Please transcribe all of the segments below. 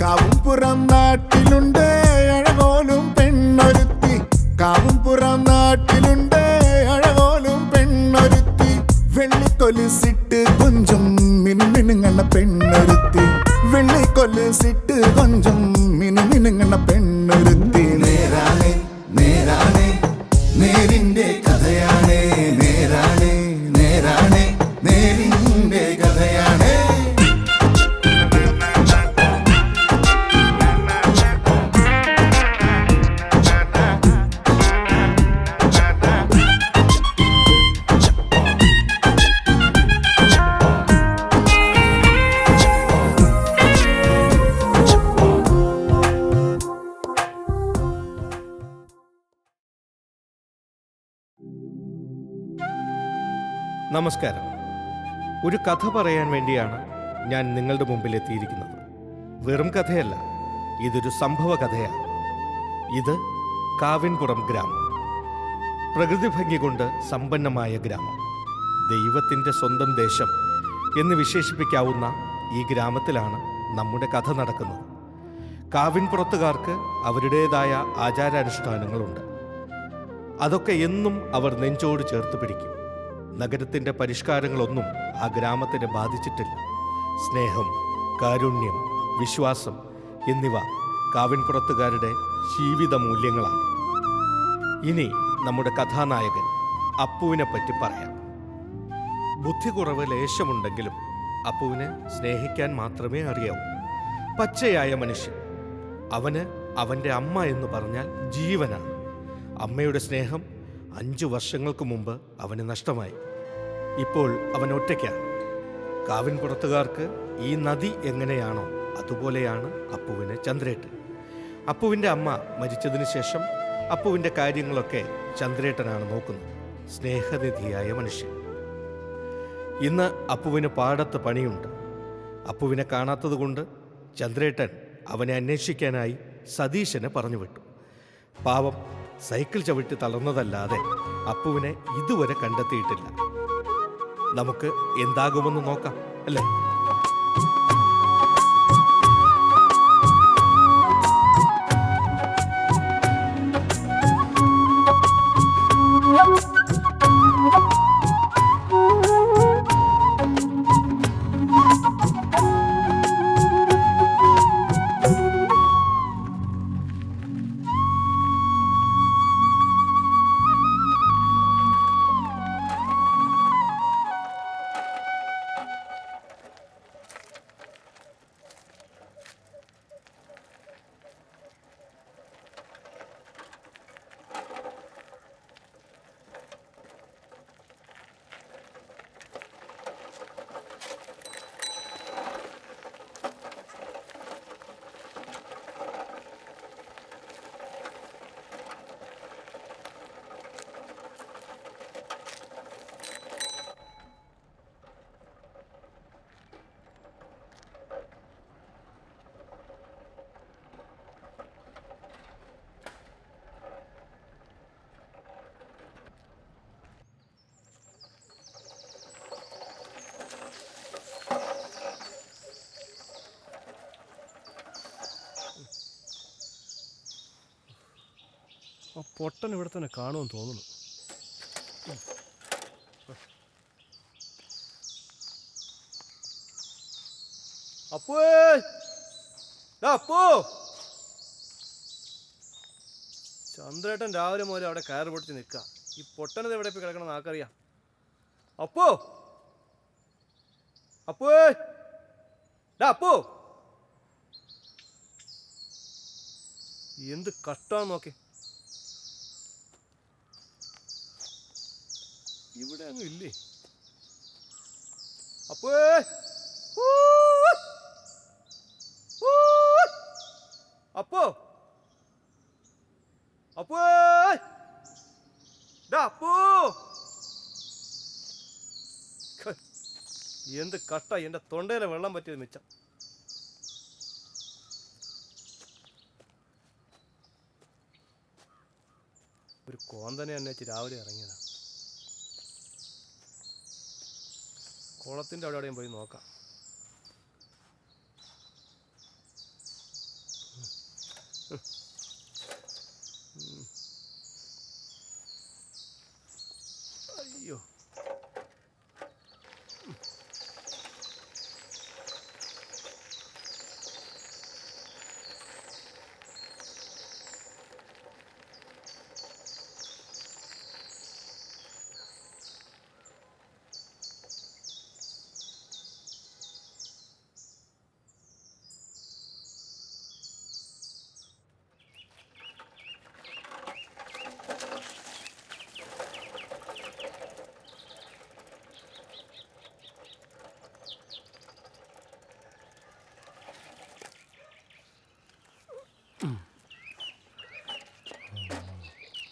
കാവുംപുറം നാട്ടിലുണ്ട് അഴകോലും പെണ്ണൊരുത്തി. കാവുംപുറം നാട്ടിലുണ്ട് അഴകോലും പെണ്ണൊരുത്തി. വെള്ളിക്കൊലുസിട്ട് കൊഞ്ചും മിനുമിനുങ്ങണ പെണ്ണൊരുത്തി. വെള്ളിക്കൊലുസിട്ട് കൊഞ്ചും മിനുമിനുങ്ങണ പെണ്ണൊരുത്തി. നേരാണേ നേരാണേ നേരിന്റെ കഥയാണേ. നേരാണേ നേരാണേ നേരിന്റെ കഥയാണേ. നമസ്കാരം. ഒരു കഥ പറയാൻ വേണ്ടിയാണ് ഞാൻ നിങ്ങളുടെ മുമ്പിൽ എത്തിയിരിക്കുന്നത്. വെറും കഥയല്ല, ഇതൊരു സംഭവ കഥയാണ്. ഇത് കാവിൻപുറം ഗ്രാമം. പ്രകൃതി ഭംഗി കൊണ്ട് സമ്പന്നമായ ഗ്രാമം. ദൈവത്തിൻ്റെ സ്വന്തം ദേശം എന്ന് വിശേഷിപ്പിക്കാവുന്ന ഈ ഗ്രാമത്തിലാണ് നമ്മുടെ കഥ നടക്കുന്നത്. കാവിൻപുറത്തുകാർക്ക് അവരുടേതായ ആചാരാനുഷ്ഠാനങ്ങളുണ്ട്. അതൊക്കെ എന്നും അവർ നെഞ്ചോട് ചേർത്ത് പിടിക്കും. നഗരത്തിൻ്റെ പരിഷ്കാരങ്ങളൊന്നും ആ ഗ്രാമത്തിനെ ബാധിച്ചിട്ടില്ല. സ്നേഹം, കാരുണ്യം, വിശ്വാസം എന്നിവ കാവിൻപുറത്തുകാരുടെ ജീവിത മൂല്യങ്ങളാണ്. ഇനി നമ്മുടെ കഥാനായകൻ അപ്പുവിനെ പറ്റി പറയാം. ബുദ്ധി കുറവ് ലേശമുണ്ടെങ്കിലും അപ്പുവിനെ സ്നേഹിക്കാൻ മാത്രമേ അറിയാവൂ. പച്ചയായ മനുഷ്യൻ. അവന് അവൻ്റെ അമ്മ എന്ന് പറഞ്ഞാൽ ജീവനാണ്. അമ്മയുടെ സ്നേഹം 5 വർഷങ്ങൾക്ക് മുമ്പ് അവന് നഷ്ടമായി. ഇപ്പോൾ അവൻ ഒറ്റയ്ക്കാണ്. കാവിൻപുറത്തുകാർക്ക് ഈ നദി എങ്ങനെയാണോ അതുപോലെയാണ് അപ്പുവിന് ചന്ദ്രേട്ടൻ. അപ്പുവിൻ്റെ അമ്മ മരിച്ചതിന് ശേഷം അപ്പുവിൻ്റെ കാര്യങ്ങളൊക്കെ ചന്ദ്രേട്ടനാണ് നോക്കുന്നത്. സ്നേഹനിധിയായ മനുഷ്യൻ. ഇന്ന് അപ്പുവിന് പാടത്ത് പണിയുണ്ട്. അപ്പുവിനെ കാണാത്തത് കൊണ്ട് ചന്ദ്രേട്ടൻ അവനെ അന്വേഷിക്കാനായി സതീശനെ പറഞ്ഞു വിട്ടു. പാവം സൈക്കിൾ ചവിട്ടി തളർന്നതല്ലാതെ അപ്പുവിനെ ഇതുവരെ കണ്ടെത്തിയിട്ടില്ല. നമുക്ക് എന്താകുമെന്ന് നോക്കാം, അല്ലേ? ആ പൊട്ടൻ ഇവിടെ തന്നെ കാണുമെന്ന് തോന്നുന്നു. അപ്പോ അപ്പോ ചന്ദ്രേട്ടൻ രാവിലെ മുതൽ അവിടെ കയറ് പൊടിച്ച് നിൽക്കുക. ഈ പൊട്ടനത് എവിടെ പോയി കിടക്കണം ആർക്കറിയാം. അപ്പോ അപ്പോ അപ്പോ എന്ത് കഷ്ടാന്ന് നോക്കി. ഇവിടെ അങ്ങ് ഇല്ലേ? അപ്പോ അപ്പോ എന്ത് കട്ട, എൻ്റെ തൊണ്ടയിലെ വെള്ളം പറ്റിയത് മിച്ചം. ഒരു കോന്തനെ അന്വേഷിച്ച് രാവിലെ ഇറങ്ങിയതാ. കുളത്തിൻ്റെ അവിടെ എവിടെയും പോയി നോക്കാം. അയ്യോ,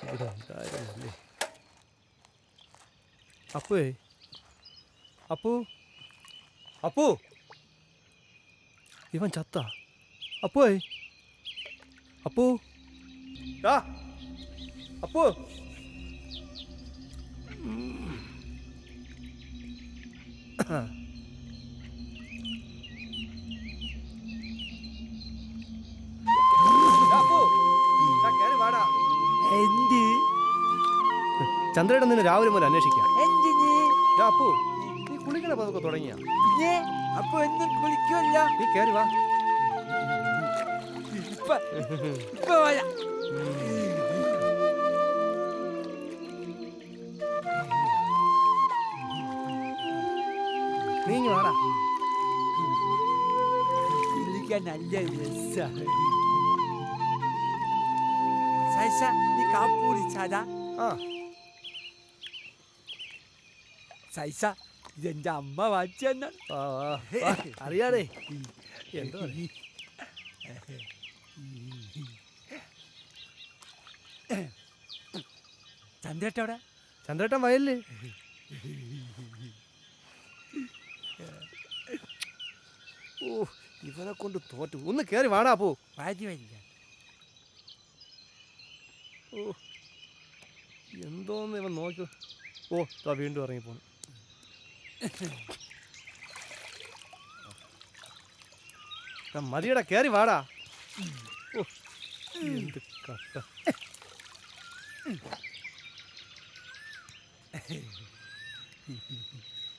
ഇവിടെ ഉണ്ടായിരുന്നല്ലേ. അപ്പേ, അപ്പു, അപ്പു, ഇവൻ ചത്ത. അപ്പേ, അപ്പു, ആ അപ്പു. ചന്ദ്രേട്ടൻ നിന്നെ രാവിലെ മുതൽ അന്വേഷിക്കാം. അപ്പു, നീ കുളിക്കണ പതൊക്കെ തുടങ്ങിയ? അപ്പൊ എന്നും കുളിക്കുമല്ല. നീ കയറി വാ. ഇപ്പൊ വരാം. നീ ഇങ്ങ് വാടാ. കുളിക്കാൻ നല്ല രസാണ്. സൈസ, നീ കാപ്പി കുടിച്ചാടാ? ആ, സൈസ, ഇതെന്റെ അമ്മ വാങ്ങിച്ചെന്ന. ആ, ആ, അറിയാടേ. എന്തോ ചന്ദ്രേട്ടവിടെ? ചന്ദ്രേട്ടൻ വയലില്. ഓ, ഇവനെ കൊണ്ട് തോറ്റു. ഒന്ന് കയറി വാടാ പോ. വാരി വരില്ല. ഓ, എന്തോന്ന് ഇവൻ നോക്കൂ. ഓ, താ വീണ്ടും ഇറങ്ങിപ്പോണു. മതിയടാ, കയറി വാടാ. ഓ, എന്ത് കട്ട.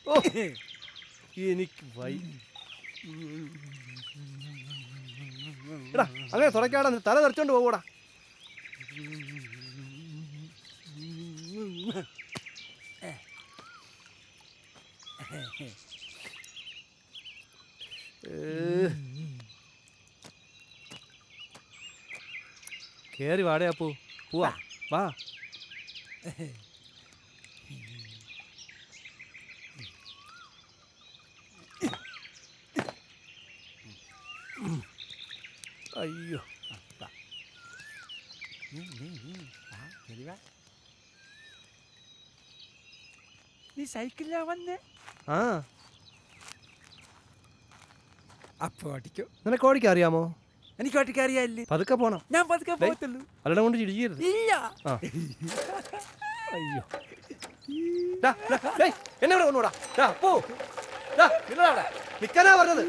ഓ, എനിക്ക് വൈ. എടാ, അങ്ങനെ തുടക്കാടാ, തല തെറിച്ചോണ്ട് പോകൂടാ. കേറി വാടേ അപ്പു. പോവാ, വാ. അയ്യോ, നീ സൈക്കിളിലാ വന്നേ? ആ, അപ്പൊ ഓടിക്കോ. നിനക്ക് ഓടിക്കാൻ അറിയാമോ? എനിക്ക് ഓടിക്കാൻ അറിയാല്ലേ. പതുക്കെ പോണം. ഞാൻ പതുക്കെ പോകത്തുള്ളൂ. അല്ലട കൊണ്ട് ചിടിക്കരുത്. ഇല്ല. ആ, അയ്യോ, എന്നെ ഇവിടെ കൊണ്ടുപോടാ. പോ, നിൽക്കാനാ പറഞ്ഞത്.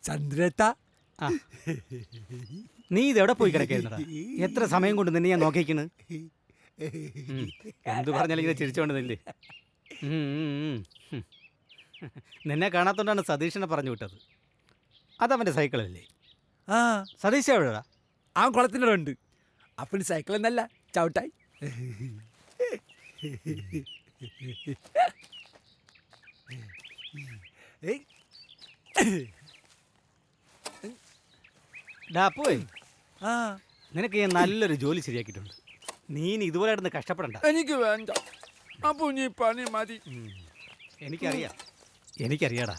ചന്ദ്രേട്ട ആ നീ ഇതെവിടെ പോയി കിടക്കായിരുന്നടാ? എത്ര സമയം കൊണ്ട് നിന്നെ ഞാൻ നോക്കിക്കണ്. എന്തു പറഞ്ഞാലും ഇങ്ങനെ ചിരിച്ചോണ്ട് നില്ലേ. നിന്നെ കാണാത്തോണ്ടാണ് സതീഷിനെ പറഞ്ഞു വിട്ടത്. അതവൻ്റെ സൈക്കിളല്ലേ? ആ സതീഷ് എവിടെടാ? അവൻ കുളത്തിലുണ്ട്. അപ്പന് സൈക്കിൾ എന്നല്ല ചവിട്ടായി. ഡാ പോയി. ആ നിനക്ക് ഞാൻ നല്ലൊരു ജോലി ശരിയാക്കിയിട്ടുണ്ട്. നീ ഇനി ഇതുപോലെ കിടന്ന് കഷ്ടപ്പെടണ്ട. എനിക്ക് വേണ്ട. അപ്പൊ നീ പണി മതി. എനിക്കറിയാടാ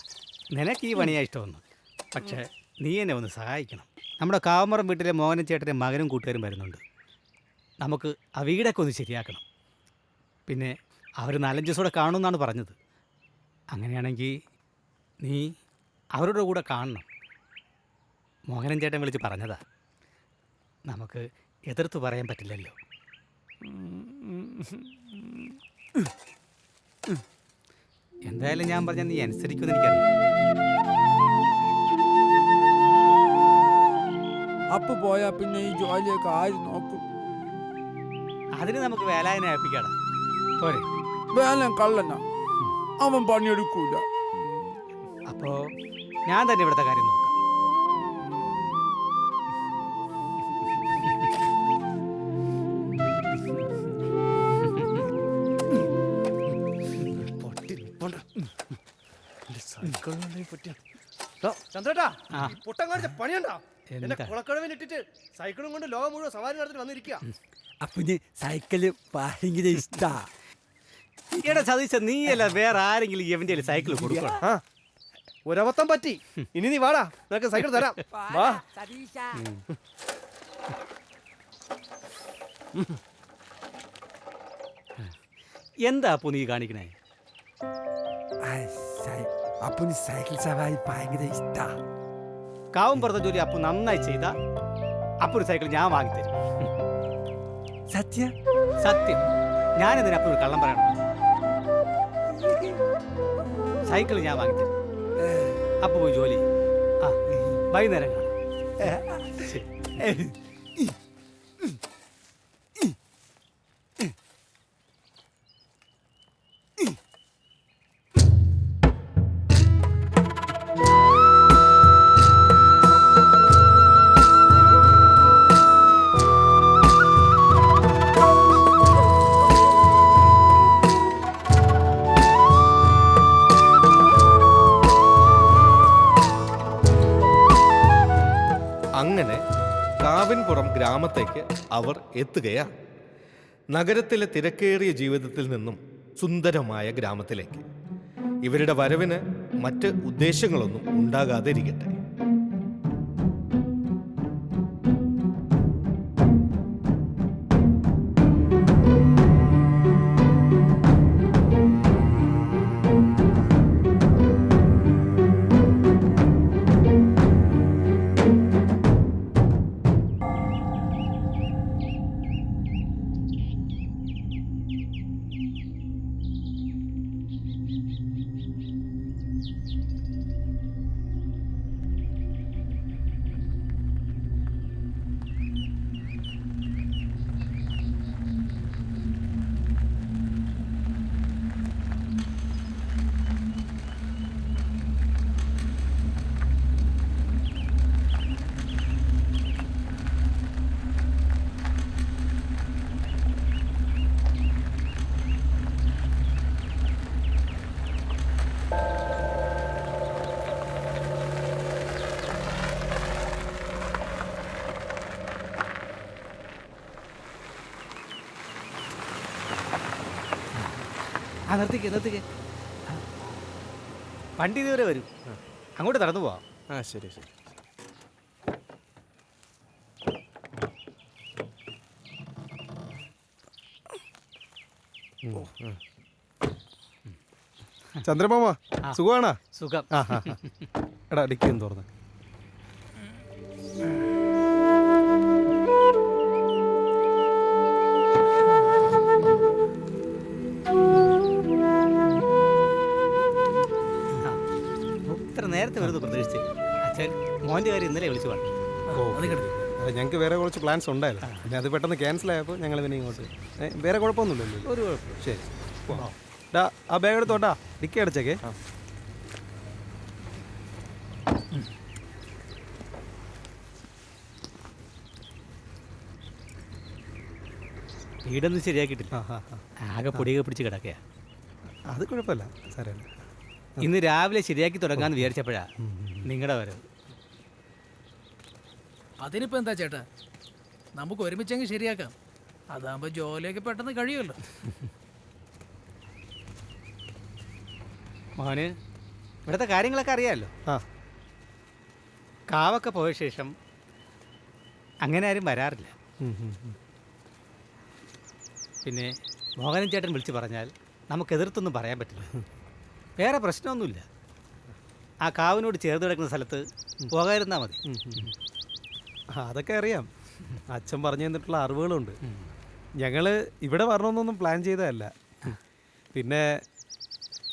നിനക്ക് ഈ പണിയാ ഇഷ്ടമെന്ന്. പക്ഷേ നീ എന്നെ ഒന്ന് സഹായിക്കണം. നമ്മുടെ കാവമറം വീട്ടിലെ മോഹനൻ ചേട്ടൻ്റെ മകനും കൂട്ടുകാരും വരുന്നുണ്ട്. നമുക്ക് ആ വീടൊക്കെ ഒന്ന് ശരിയാക്കണം. പിന്നെ അവർ 4-5 ദിവസത്തോടെ കാണുമെന്നാണ് പറഞ്ഞത്. അങ്ങനെയാണെങ്കിൽ നീ അവരുടെ കൂടെ കാണണം. മോഹനൻ ചേട്ടൻ വിളിച്ച് പറഞ്ഞതാ. നമുക്ക് എതിർത്ത് പറയാൻ പറ്റില്ലല്ലോ. എന്തായാലും ഞാൻ പറഞ്ഞാൽ നീ അനുസരിക്കുമെന്ന് എനിക്കറിയാം. അപ്പൊ പോയാ പിന്നെ ഈ ജോലിയൊക്കെ ആര് നോക്കും? അതിന് നമുക്ക് വേലായനെ ഏൽപ്പിക്കാടാ. പോരെ? വേലൻ കള്ളനാ, അവൻ പണിയെടുക്കൂല. അപ്പോൾ ഞാൻ തന്നെ ഇവിടുത്തെ കാര്യം നോക്കാം. ചന്ദ്രേട്ടാ, ആ. പൊട്ടം കാണിച്ച പണിയുണ്ടാ? എന്നെ എന്താ? കുളക്കടവിൽ ഇട്ടിട്ട് സൈക്കിളും കൊണ്ട് ലോകം മുഴുവൻ സവാരി നടത്തി വന്നിരിക്കുക. അപ്പൊ നീ സൈക്കിള് ഭയങ്കര ഇഷ്ടാ. എടാ സതീശ, നീയല്ല വേറെ ആരെങ്കിലും ഇവന്റെ സൈക്കിൾ കൊടുക്കണം. ആ, ഒരബദ്ധം പറ്റി. ഇനി നീ വാടാ, നിനക്ക് സൈക്കിൾ തരാം. വാ. എന്താ അപ്പൊ നീ കാണിക്കണേ? അപ്പൊ നീ സൈക്കിൾ സവാരി ഭയങ്കര ഇഷ്ടാ. കാവും പുറത്തെ ജോലി അപ്പു നന്നായി ചെയ്ത അപ്പൊ ഒരു സൈക്കിൾ ഞാൻ വാങ്ങിത്തരും. സത്യം? സത്യം. ഞാനെന്തിനാ അപ്പൊ ഒരു കള്ളം പറയണം? സൈക്കിൾ ഞാൻ വാങ്ങിത്തരും. അപ്പൊ പോയി ജോലി. ആ, വൈകുന്നേരം കാണാം. ശരി. അങ്ങനെ കാവിൻപുറം ഗ്രാമത്തേക്ക് അവർ എത്തുകയാണ്. നഗരത്തിലെ തിരക്കേറിയ ജീവിതത്തിൽ നിന്നും സുന്ദരമായ ഗ്രാമത്തിലേക്ക്. ഇവരുടെ വരവിന് മറ്റ് ഉദ്ദേശങ്ങളൊന്നും ഉണ്ടാകാതെ ഇരിക്കട്ടെ. ആ, നിർത്തിക്ക്. വണ്ടി ഇതുവരെ വരും. അങ്ങോട്ട് നടന്നു പോവാം. ആ, ശരി ശരി. ചന്ദ്രമാമ, സുഖമാണോ? സുഖം. എടാ, ഡിക്കിന്ന് തുറന്ന്. നേരത്തെ വരുന്നത് പ്രതീക്ഷിച്ച്. അച്ഛൻ മോൻ്റെ കാര്യം ഇന്നലെ വിളിച്ചു പറഞ്ഞു. അതെ, ഞങ്ങൾക്ക് വേറെ കുറച്ച് പ്ലാൻസ് ഉണ്ടായിരുന്നു. പിന്നെ അത് പെട്ടെന്ന് ക്യാൻസൽ ആയപ്പോൾ ഞങ്ങൾ പിന്നെ ഇങ്ങോട്ട്. വേറെ കുഴപ്പമൊന്നുമില്ലല്ലോ? ഒരു കുഴപ്പമില്ല. ശരി. ഡാ ആ ബാഗ് എടുത്തോട്ടാ, ഡിക്കി അടച്ചേക്കേ. വീടൊന്നും ശരിയാക്കിയിട്ടില്ല. ആകെ പൊടിയൊക്കെ പിടിച്ച് കിടക്കുക. അത് കുഴപ്പമില്ല സാറേ. ഇന്ന് രാവിലെ ശരിയാക്കി തുടങ്ങാമെന്ന് വിചാരിച്ചപ്പോഴാ നിങ്ങളുടെ വരവ്. അതിനിപ്പോൾ എന്താ ചേട്ടാ, നമുക്ക് ഒരുമിച്ചങ്ങ് ശരിയാക്കാം. അതാകുമ്പോൾ ജോലിയൊക്കെ പെട്ടെന്ന് കഴിയുമല്ലോ. മോന് ഇവിടുത്തെ കാര്യങ്ങളൊക്കെ അറിയാമല്ലോ. കാവൊക്കെ പോയ ശേഷം അങ്ങനെ ആരും വരാറില്ല. പിന്നെ മോഹനൻ ചേട്ടൻ വിളിച്ച് പറഞ്ഞാൽ നമുക്ക് എതിർത്തൊന്നും പറയാൻ പറ്റില്ല. വേറെ പ്രശ്നമൊന്നുമില്ല. ആ കാവിനോട് ചേർന്ന് കിടക്കുന്ന സ്ഥലത്ത് പോകാതിരുന്നാൽ മതി. അതൊക്കെ അറിയാം. അച്ഛൻ പറഞ്ഞു തന്നിട്ടുള്ള അറിവുകളുണ്ട്. ഞങ്ങൾ ഇവിടെ വരണമെന്നൊന്നും പ്ലാൻ ചെയ്തതല്ല. പിന്നെ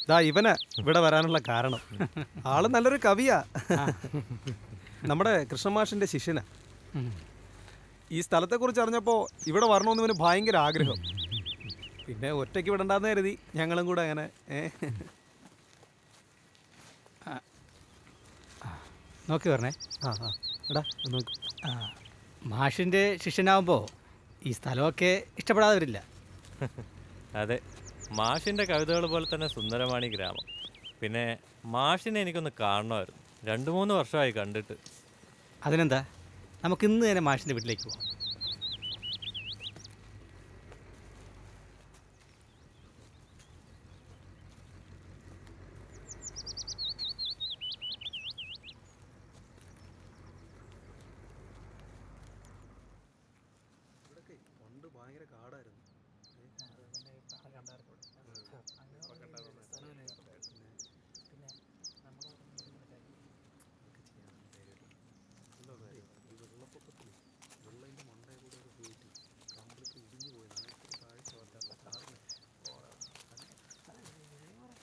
ദാ ഇവനാ ഇവിടെ വരാനുള്ള കാരണം. ആള് നല്ലൊരു കവിയാ. നമ്മുടെ കൃഷ്ണമാഷിൻ്റെ ശിഷ്യനാ. ഈ സ്ഥലത്തെക്കുറിച്ച് അറിഞ്ഞപ്പോൾ ഇവിടെ വരണമെന്ന് ഇവന് ഭയങ്കര ആഗ്രഹം. പിന്നെ ഒറ്റയ്ക്ക് വിടണ്ടെന്ന് കരുതി ഞങ്ങളും കൂടെ അങ്ങനെ. നോക്കി പറഞ്ഞേ. എടാ നോക്ക്. മാഷിൻ്റെ ശിഷ്യനാവുമ്പോൾ ഈ സ്ഥലമൊക്കെ ഇഷ്ടപ്പെടാതെ വരില്ല. അതെ, മാഷിൻ്റെ കവിതകൾ പോലെ തന്നെ സുന്ദരമാണ് ഈ ഗ്രാമം. പിന്നെ മാഷിനെ എനിക്കൊന്ന് കാണണമായിരുന്നു. 2-3 വർഷമായി കണ്ടിട്ട്. അതിനെന്താ, നമുക്ക് ഇന്ന് തന്നെ മാഷിൻ്റെ വീട്ടിലേക്ക് പോകാം.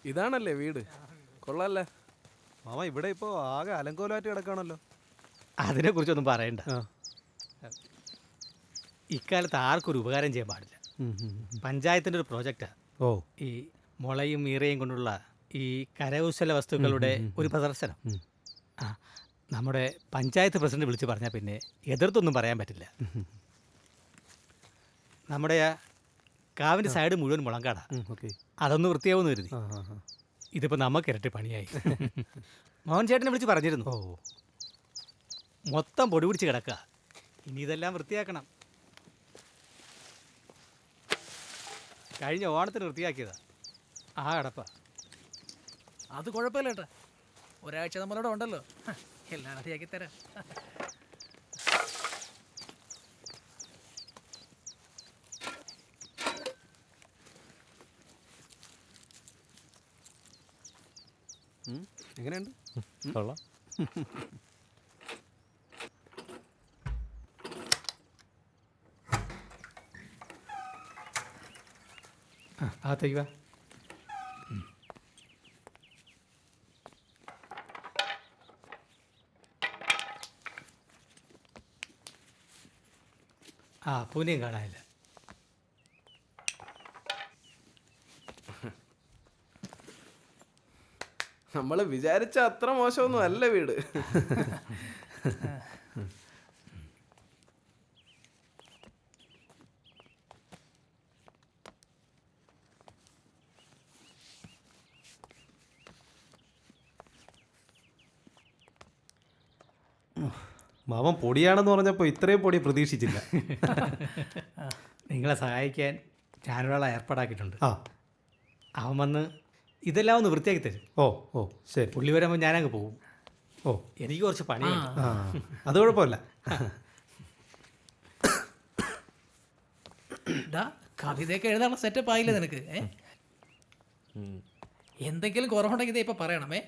ഇതാണല്ലേ വീട്? കൊള്ളാല്ലേ മാമ, ഇവിടെ ഇപ്പോൾ ആകെ അലങ്കോലമായിട്ട് കിടക്കുകയാണല്ലോ. അതിനെക്കുറിച്ചൊന്നും പറയണ്ട. ഇക്കാലത്ത് ആർക്കും ഒരു ഉപകാരം ചെയ്യാൻ പാടില്ല. പഞ്ചായത്തിൻ്റെ ഒരു പ്രോജക്റ്റാണ്. ഈ മുളയും ഈറയും കൊണ്ടുള്ള ഈ കരകൗശല വസ്തുക്കളുടെ ഒരു പ്രദർശനം. നമ്മുടെ പഞ്ചായത്ത് പ്രസിഡന്റ് വിളിച്ച് പറഞ്ഞാൽ പിന്നെ എതിർത്തൊന്നും പറയാൻ പറ്റില്ല. നമ്മുടെ കാവിൻ്റെ സൈഡ് മുഴുവൻ മുളങ്കാടാ. അതൊന്ന് വൃത്തിയാവുമെന്ന് കരുതി. ഇതിപ്പോൾ നമുക്ക് ഇരട്ടി പണിയായി. മോഹൻ ചേട്ടനെ വിളിച്ച് പറഞ്ഞിരുന്നു. മൊത്തം പൊടി പിടിച്ച് കിടക്കുക. ഇനി ഇതെല്ലാം വൃത്തിയാക്കണം. കഴിഞ്ഞ ഓണത്തിന് വൃത്തിയാക്കിയതാ. ആ അടപ്പ. അത് കുഴപ്പമില്ല ചേട്ടാ, ഒരാഴ്ച നമ്മളിവിടെ ഉണ്ടല്ലോ, എല്ലാം റെഡിയാക്കി തരാം. എങ്ങനെയുണ്ട്? കൊള്ളാം. അകത്തേക്ക് വാ. പൂനെയും കാണാനില്ല. നമ്മൾ വിചാരിച്ച അത്ര മോശമൊന്നും അല്ല വീട്. മാമൻ പൊടിയാണെന്ന് പറഞ്ഞപ്പോൾ ഇത്രയും പൊടി പ്രതീക്ഷിച്ചില്ല. നിങ്ങളെ സഹായിക്കാൻ ഞാനൊരാളെ ഏർപ്പാടാക്കിയിട്ടുണ്ട്. അവൻ വന്ന് ഇതെല്ലാം ഒന്ന് വൃത്തിയാക്കി തരും. ഓ ശരി. പുള്ളി വരുമ്പോൾ ഞാനങ്ങ് പോകും. എനിക്ക് കുറച്ച് പണിയുണ്ട്. അത് കുഴപ്പമില്ല. കവിതയൊക്കെ എഴുതാനുള്ള സെറ്റപ്പ് ആയില്ലേ നിനക്ക്? എന്തെങ്കിലും കുറവുണ്ടെങ്കിൽ ഇതേ ഇപ്പൊ പറയണമേ.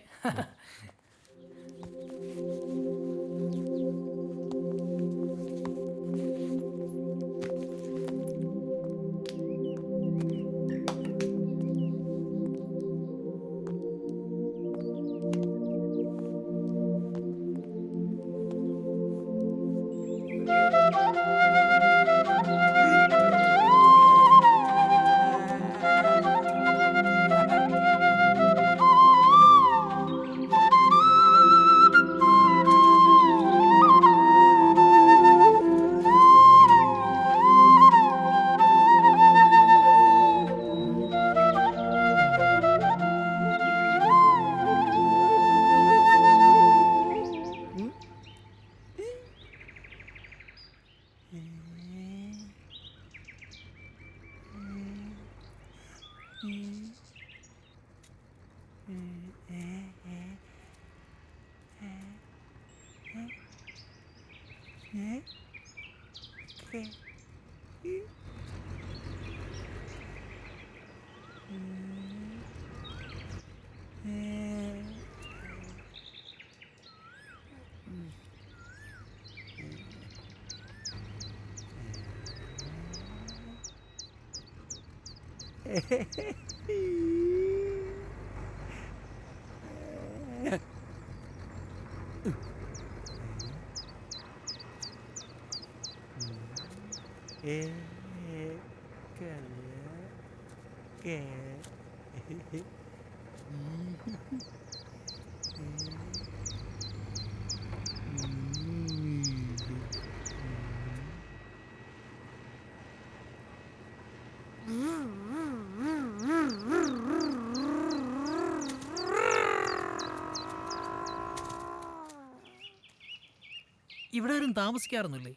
ഇവിടെ ആരും താമസിക്കാറൊന്നുമില്ലേ?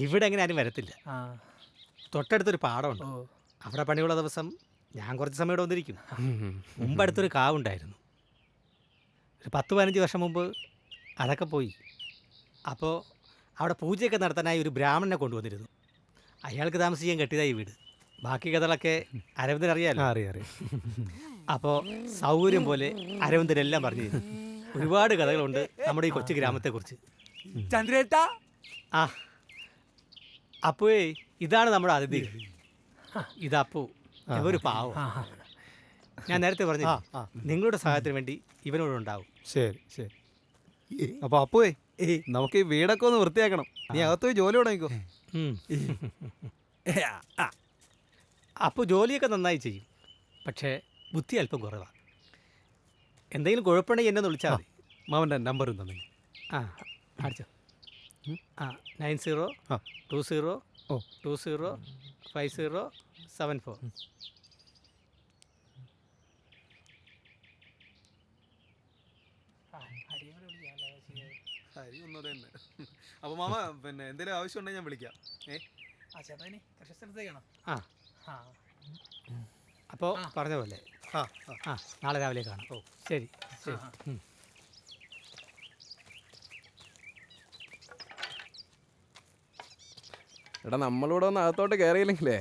ഇവിടെ എങ്ങനെ ആരും വരത്തില്ല. ആ, തൊട്ടടുത്തൊരു പാടമുണ്ട്. ഓ, അവിടെ പണിയുള്ള ദിവസം ഞാൻ കുറച്ച് സമയം ഇവിടെ വന്നിരിക്കും. മുമ്പ് അടുത്തൊരു കാവുണ്ടായിരുന്നു. ഒരു 10-15 വർഷം മുമ്പ് അതൊക്കെ പോയി. അപ്പോൾ അവിടെ പൂജയൊക്കെ നടത്താനായി ഒരു ബ്രാഹ്മണനെ കൊണ്ടുവന്നിരുന്നു. അയാൾക്ക് താമസിക്കാൻ കെട്ടിയതായി വീട്. ബാക്കി കഥകളൊക്കെ അരവിന്ദൻ അറിയാലോ. അറിയാം അറിയാം. അപ്പോൾ സൗകര്യം പോലെ അരവിന്ദനെല്ലാം പറഞ്ഞു തരും. ഒരുപാട് കഥകളുണ്ട് നമ്മുടെ ഈ കൊച്ചു ഗ്രാമത്തെക്കുറിച്ച്. ചന്ദ്രേട്ടാ, ആ അപ്പോഴേ ഇതാണ് നമ്മുടെ അതിഥി. ഇതപ്പു, ഇവര് പാവം. ഞാൻ നേരത്തെ പറഞ്ഞു നിങ്ങളുടെ സഹായത്തിന് വേണ്ടി ഇവനോട് ഉണ്ടാവും. ശരി ശരി. അപ്പൊ അപ്പുവേ നമുക്ക് ഈ വീടൊക്കെ ഒന്ന് വൃത്തിയാക്കണം. നീ അകത്ത് പോയി ജോലി തുടങ്ങിക്കോ. അപ്പോൾ ജോലിയൊക്കെ നന്നായി ചെയ്യും, പക്ഷേ ബുദ്ധി അല്പം കുറവാണ്. എന്തെങ്കിലും കുഴപ്പമുണ്ടെങ്കിൽ എന്നെ ഒന്ന് വിളിച്ചാൽ മതി. മാമൻ്റെ നമ്പറും തന്നെ. ആ അടിച്ചോ. 9020205074. അപ്പൊ മാമ പിന്നെ എന്തെങ്കിലും ആവശ്യം ഉണ്ടെങ്കിൽ ഞാൻ വിളിക്കാം. ആ ചേട്ടാ, ഇനി കൃഷി സ്ഥലത്തേക്കാണോ? ആ ആ, അപ്പോൾ പറഞ്ഞ പോലെ ആ ആ നാളെ രാവിലെ കാണാം. ഓ ശരി ശരി. എടാ നമ്മളിവിടെ ഒന്ന് അകത്തോട്ട് കയറിയില്ലെങ്കിലേ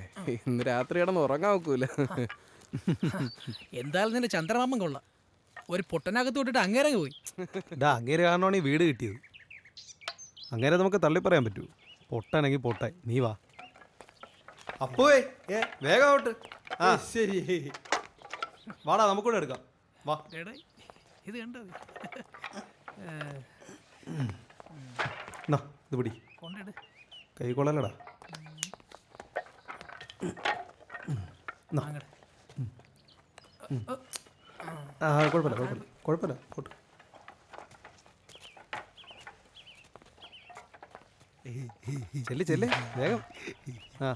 ഇന്ന് രാത്രി കിടന്ന് ഉറങ്ങാൻ നോക്കൂല. എന്തായാലും നിന്റെ ചന്ദ്രമാമൻ കൊള്ളാം. ഒരു പൊട്ടനകത്ത് വിട്ടിട്ട് അങ്ങേരെ പോയി. ഇതാ അങ്ങേര് കാരണമാണ് ഈ വീട് കിട്ടിയത്. അങ്ങനെ നമുക്ക് തള്ളിപ്പറയാൻ പറ്റൂ. പൊട്ടാണെങ്കിൽ പൊട്ടായി. നീ വാ അപ്പോയേ വേഗം ആവട്ടെ. ആ ശരി, വാടാ നമുക്കൂടെ എടുക്കാം. വാ. എടാ, ഇത് കണ്ടോ? ഇത് പിടി. കൊണ്ടിട്. കൈ കൊള്ളലടാ. അങ്ങട്. ആ കുഴപ്പമില്ല കുഴപ്പമില്ല കുഴപ്പമില്ല. പോട്ട്. ചെല്ല് ചെല്ല് വേഗം. ആ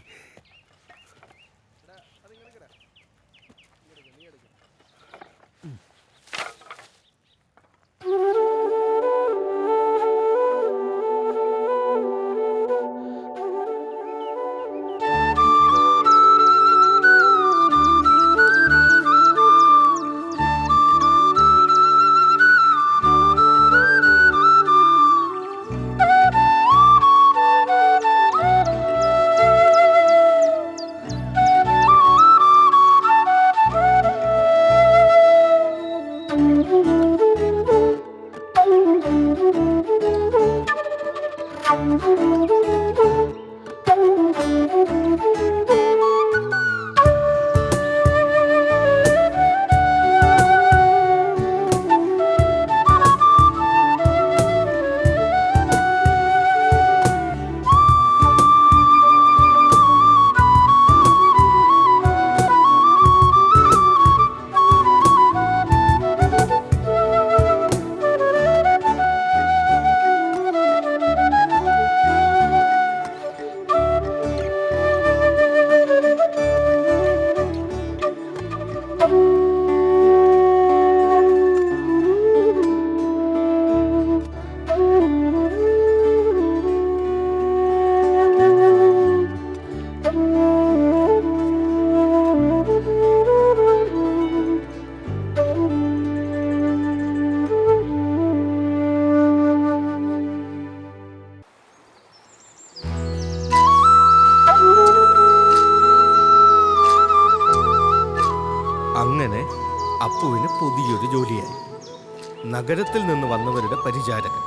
നഗരത്തിൽ നിന്ന് വന്നവരുടെ പരിചാരകൻ.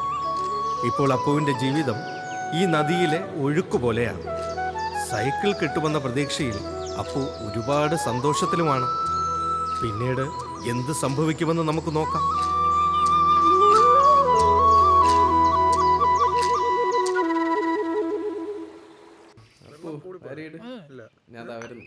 ഇപ്പോൾ അപ്പുവിൻ്റെ ജീവിതം ഈ നദിയിലെ ഒഴുക്കുപോലെയാണ്. സൈക്കിൾ കിട്ടുമെന്ന പ്രതീക്ഷയിൽ അപ്പു ഒരുപാട് സന്തോഷത്തിലുമാണ്. പിന്നീട് എന്ത് സംഭവിക്കുമെന്ന് നമുക്ക് നോക്കാം. ഞാൻ ദാ വരുന്നു.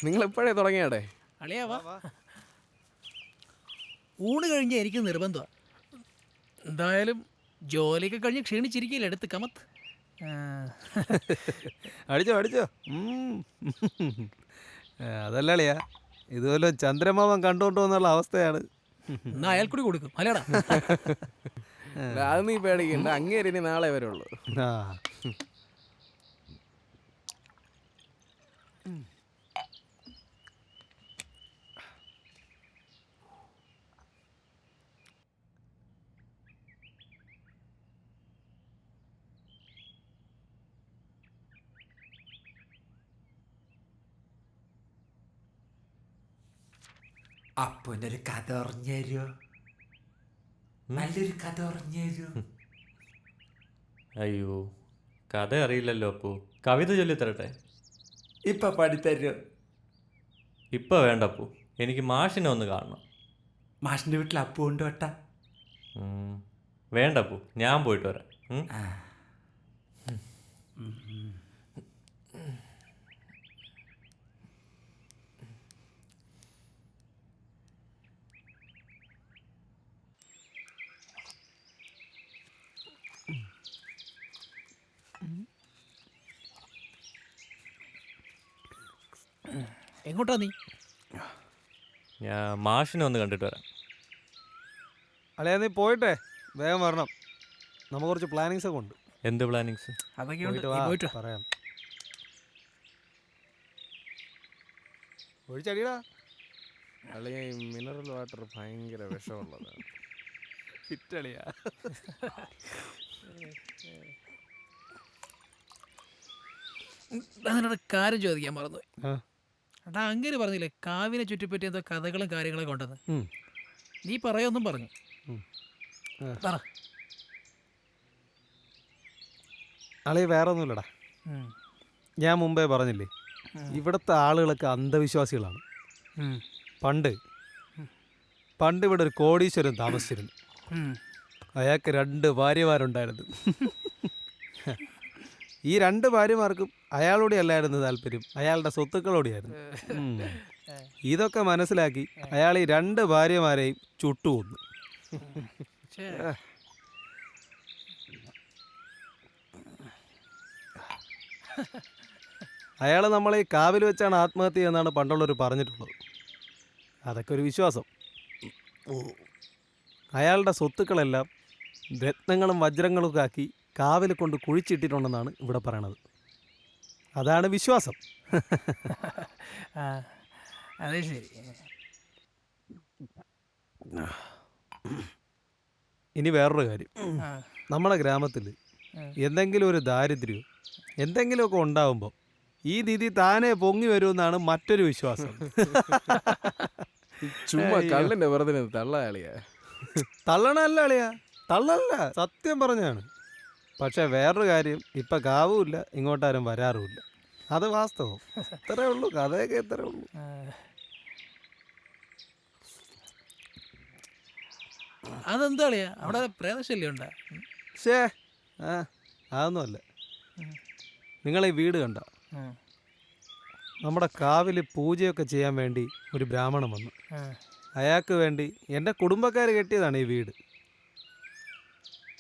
നിങ്ങൾ എപ്പോഴേ തുടങ്ങിയാടേ? അളിയാ വാ. ഊണ് കഴിഞ്ഞ എനിക്ക് നിർബന്ധമാണ്. എന്തായാലും ജോലിയൊക്കെ കഴിഞ്ഞ് ക്ഷീണിച്ചിരിക്കില്ല, എടുത്ത് കമത്ത്. അടിച്ചോ അടിച്ചോ. അതല്ല അളിയാ, ഇതുപോലെ ചന്ദ്രമാമൻ കണ്ടുകൊണ്ടു വന്നുള്ള അവസ്ഥയാണ്. എന്നാ അയാൾ കൂടി കൊടുക്കും അല്ലേടാ. അത് നീ പേടിക്കണ്ട, അങ്ങേര് ഇനി നാളെ വരുള്ളൂ. ആ അപ്പനൊരു കഥ പറഞ്ഞു തരുമോ? നല്ലൊരു കഥ പറഞ്ഞു തരുമോ? അയ്യോ, കഥ അറിയില്ലല്ലോ അപ്പു. കവിത ചൊല്ലിത്തരട്ടെ? ഇപ്പൊ പാടിത്തരുമോ? ഇപ്പം വേണ്ട അപ്പു, എനിക്ക് മാഷിനെ ഒന്ന് കാണണം. മാഷിന്റെ വീട്ടിൽ അപ്പു ഉണ്ട് വട്ടാ. വേണ്ട അപ്പു, ഞാൻ പോയിട്ട് വരാം. എങ്ങോട്ടാ നീ? ഞാൻ മാഷിനെ ഒന്ന് കണ്ടിട്ട് വരാം. അളിയാ നീ പോയിട്ടെ വേഗം വരണം. നമുക്ക് കുറച്ച് പ്ലാനിങ്സ് ഒക്കെ ഉണ്ട്. എന്ത് പ്ലാനിങ്സ്? അതൊക്കെ ഉണ്ട്, പോയിട്ട് നീ വാ, പോയിട്ട് വാ. പറയാം. ഒഴിച്ചടിയടാ. അല്ലെങ്കിൽ മിനറൽ വാട്ടർ ഭയങ്കര വിഷമുള്ളതാണ്. ഫിറ്റളിയാ. അതിനോട് കാര്യം ചോദിക്കാൻ മറന്നുപോയി. ആ. എടാ അങ്ങനെ പറഞ്ഞില്ലേ കാവിനെ ചുറ്റിപ്പറ്റി എന്തോ കഥകളും കാര്യങ്ങളൊക്കെ ഉണ്ടെന്ന്. ഉം. നീ പറയൊന്നും പറഞ്ഞു. ആ. പറ. അളിയ വേറെ ഒന്നുമില്ലടാ. ഞാൻ മുമ്പേ പറഞ്ഞില്ലേ, ഇവിടുത്തെ ആളുകളൊക്കെ അന്ധവിശ്വാസികളാണ്. പണ്ട് ഇവിടെ ഒരു കോടീശ്വരൻ താമസിച്ചിരുന്നു. അയാൾക്ക് 2 ഭാര്യമാരുണ്ടായിരുന്നു. ഈ 2 ഭാര്യമാർക്കും അയാളോടെ അല്ലായിരുന്നു താല്പര്യം, അയാളുടെ സ്വത്തുക്കളോടെയായിരുന്നു. ഇതൊക്കെ മനസ്സിലാക്കി അയാൾ ഈ 2 ഭാര്യമാരെയും ചുട്ടുകൊന്നു. അയാൾ നമ്മളെ ഈ കാവിൽ വെച്ചാണ് ആത്മഹത്യ എന്നാണ് പണ്ടുള്ളവർ പറഞ്ഞിട്ടുള്ളത്. അതൊക്കെ ഒരു വിശ്വാസം. അയാളുടെ സ്വത്തുക്കളെല്ലാം രത്നങ്ങളും വജ്രങ്ങളും ഒക്കെ ആക്കി കാവിൽ കൊണ്ട് കുഴിച്ചിട്ടിട്ടുണ്ടെന്നാണ് ഇവിടെ പറയണത്. അതാണ് വിശ്വാസം. അതെ ശരി. ഇനി വേറൊരു കാര്യം, നമ്മുടെ ഗ്രാമത്തിൽ എന്തെങ്കിലും ഒരു ദാരിദ്ര്യം എന്തെങ്കിലുമൊക്കെ ഉണ്ടാവുമ്പോൾ ഈ നിധി താനെ പൊങ്ങി വരുമെന്നാണ് മറ്റൊരു വിശ്വാസം. ചുമ്മാ കള്ളിന്റെ വെറുതെ തള്ളാളിയാ. തള്ളണല്ല അളിയാ, തള്ളല്ല, സത്യം പറഞ്ഞാണ്. പക്ഷെ വേറൊരു കാര്യം, ഇപ്പം കാവുമില്ല, ഇങ്ങോട്ടാരും വരാറുമില്ല. അത് വാസ്തവം. ഇത്രേ ഉള്ളൂ, കഥയൊക്കെ ഇത്രേ ഉള്ളൂ. അതെന്താ കളിയാ അവിടെ പ്രേതശല്യം ഉണ്ടാ? ശേ, ആ അതൊന്നുമല്ല. നിങ്ങളീ വീട് കണ്ട, നമ്മുടെ കാവിൽ പൂജയൊക്കെ ചെയ്യാൻ വേണ്ടി ഒരു ബ്രാഹ്മണൻ വന്നു. അയാൾക്ക് വേണ്ടി എൻ്റെ കുടുംബക്കാർ കെട്ടിയതാണ് ഈ വീട്.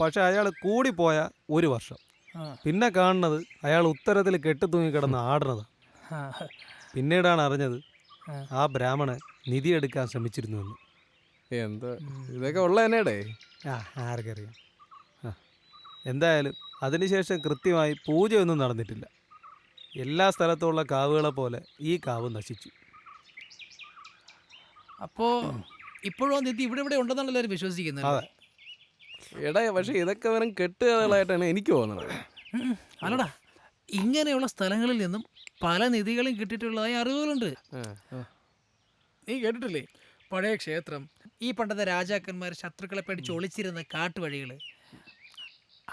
പക്ഷെ അയാൾ കൂടിപ്പോയ 1 വർഷം, പിന്നെ കാണുന്നത് അയാൾ ഉത്തരത്തിൽ കെട്ടിത്തൂങ്ങിക്കിടന്ന് ആടുന്നത്. പിന്നീടാണ് അറിഞ്ഞത് ആ ബ്രാഹ്മണൻ നിധിയെടുക്കാൻ ശ്രമിച്ചിരുന്നുവെന്ന്. എന്താ ഇതൊക്കെ ഉള്ള തന്നെയാടേ? ആർക്കറിയാം. എന്തായാലും അതിനുശേഷം കൃത്യമായി പൂജയൊന്നും നടന്നിട്ടില്ല. എല്ലാ സ്ഥലത്തുള്ള കാവുകളെ പോലെ ഈ കാവ് നശിച്ചു. അപ്പോ ഇപ്പോഴും നിധി ഇവിടെ ഇവിടെ ഉണ്ടെന്നാണ് എല്ലാവരും വിശ്വസിക്കുന്നത്. അതെ. എടാ പക്ഷെ ഇതൊക്കെ വെറും കെട്ടുകഥകളായിട്ടാണ് എനിക്ക് തോന്നുന്നത്. അല്ലടാ, ഇങ്ങനെയുള്ള സ്ഥലങ്ങളിൽ നിന്നും പല നിധികളും കിട്ടിയിട്ടുള്ളതായി അറിവുകളുണ്ട്. നീ കേട്ടിട്ടില്ലേ പഴയ ക്ഷേത്രം, ഈ പണ്ടത്തെ രാജാക്കന്മാർ ശത്രുക്കളെ പേടിച്ച് ഒളിച്ചിരുന്ന കാട്ടുവഴികൾ,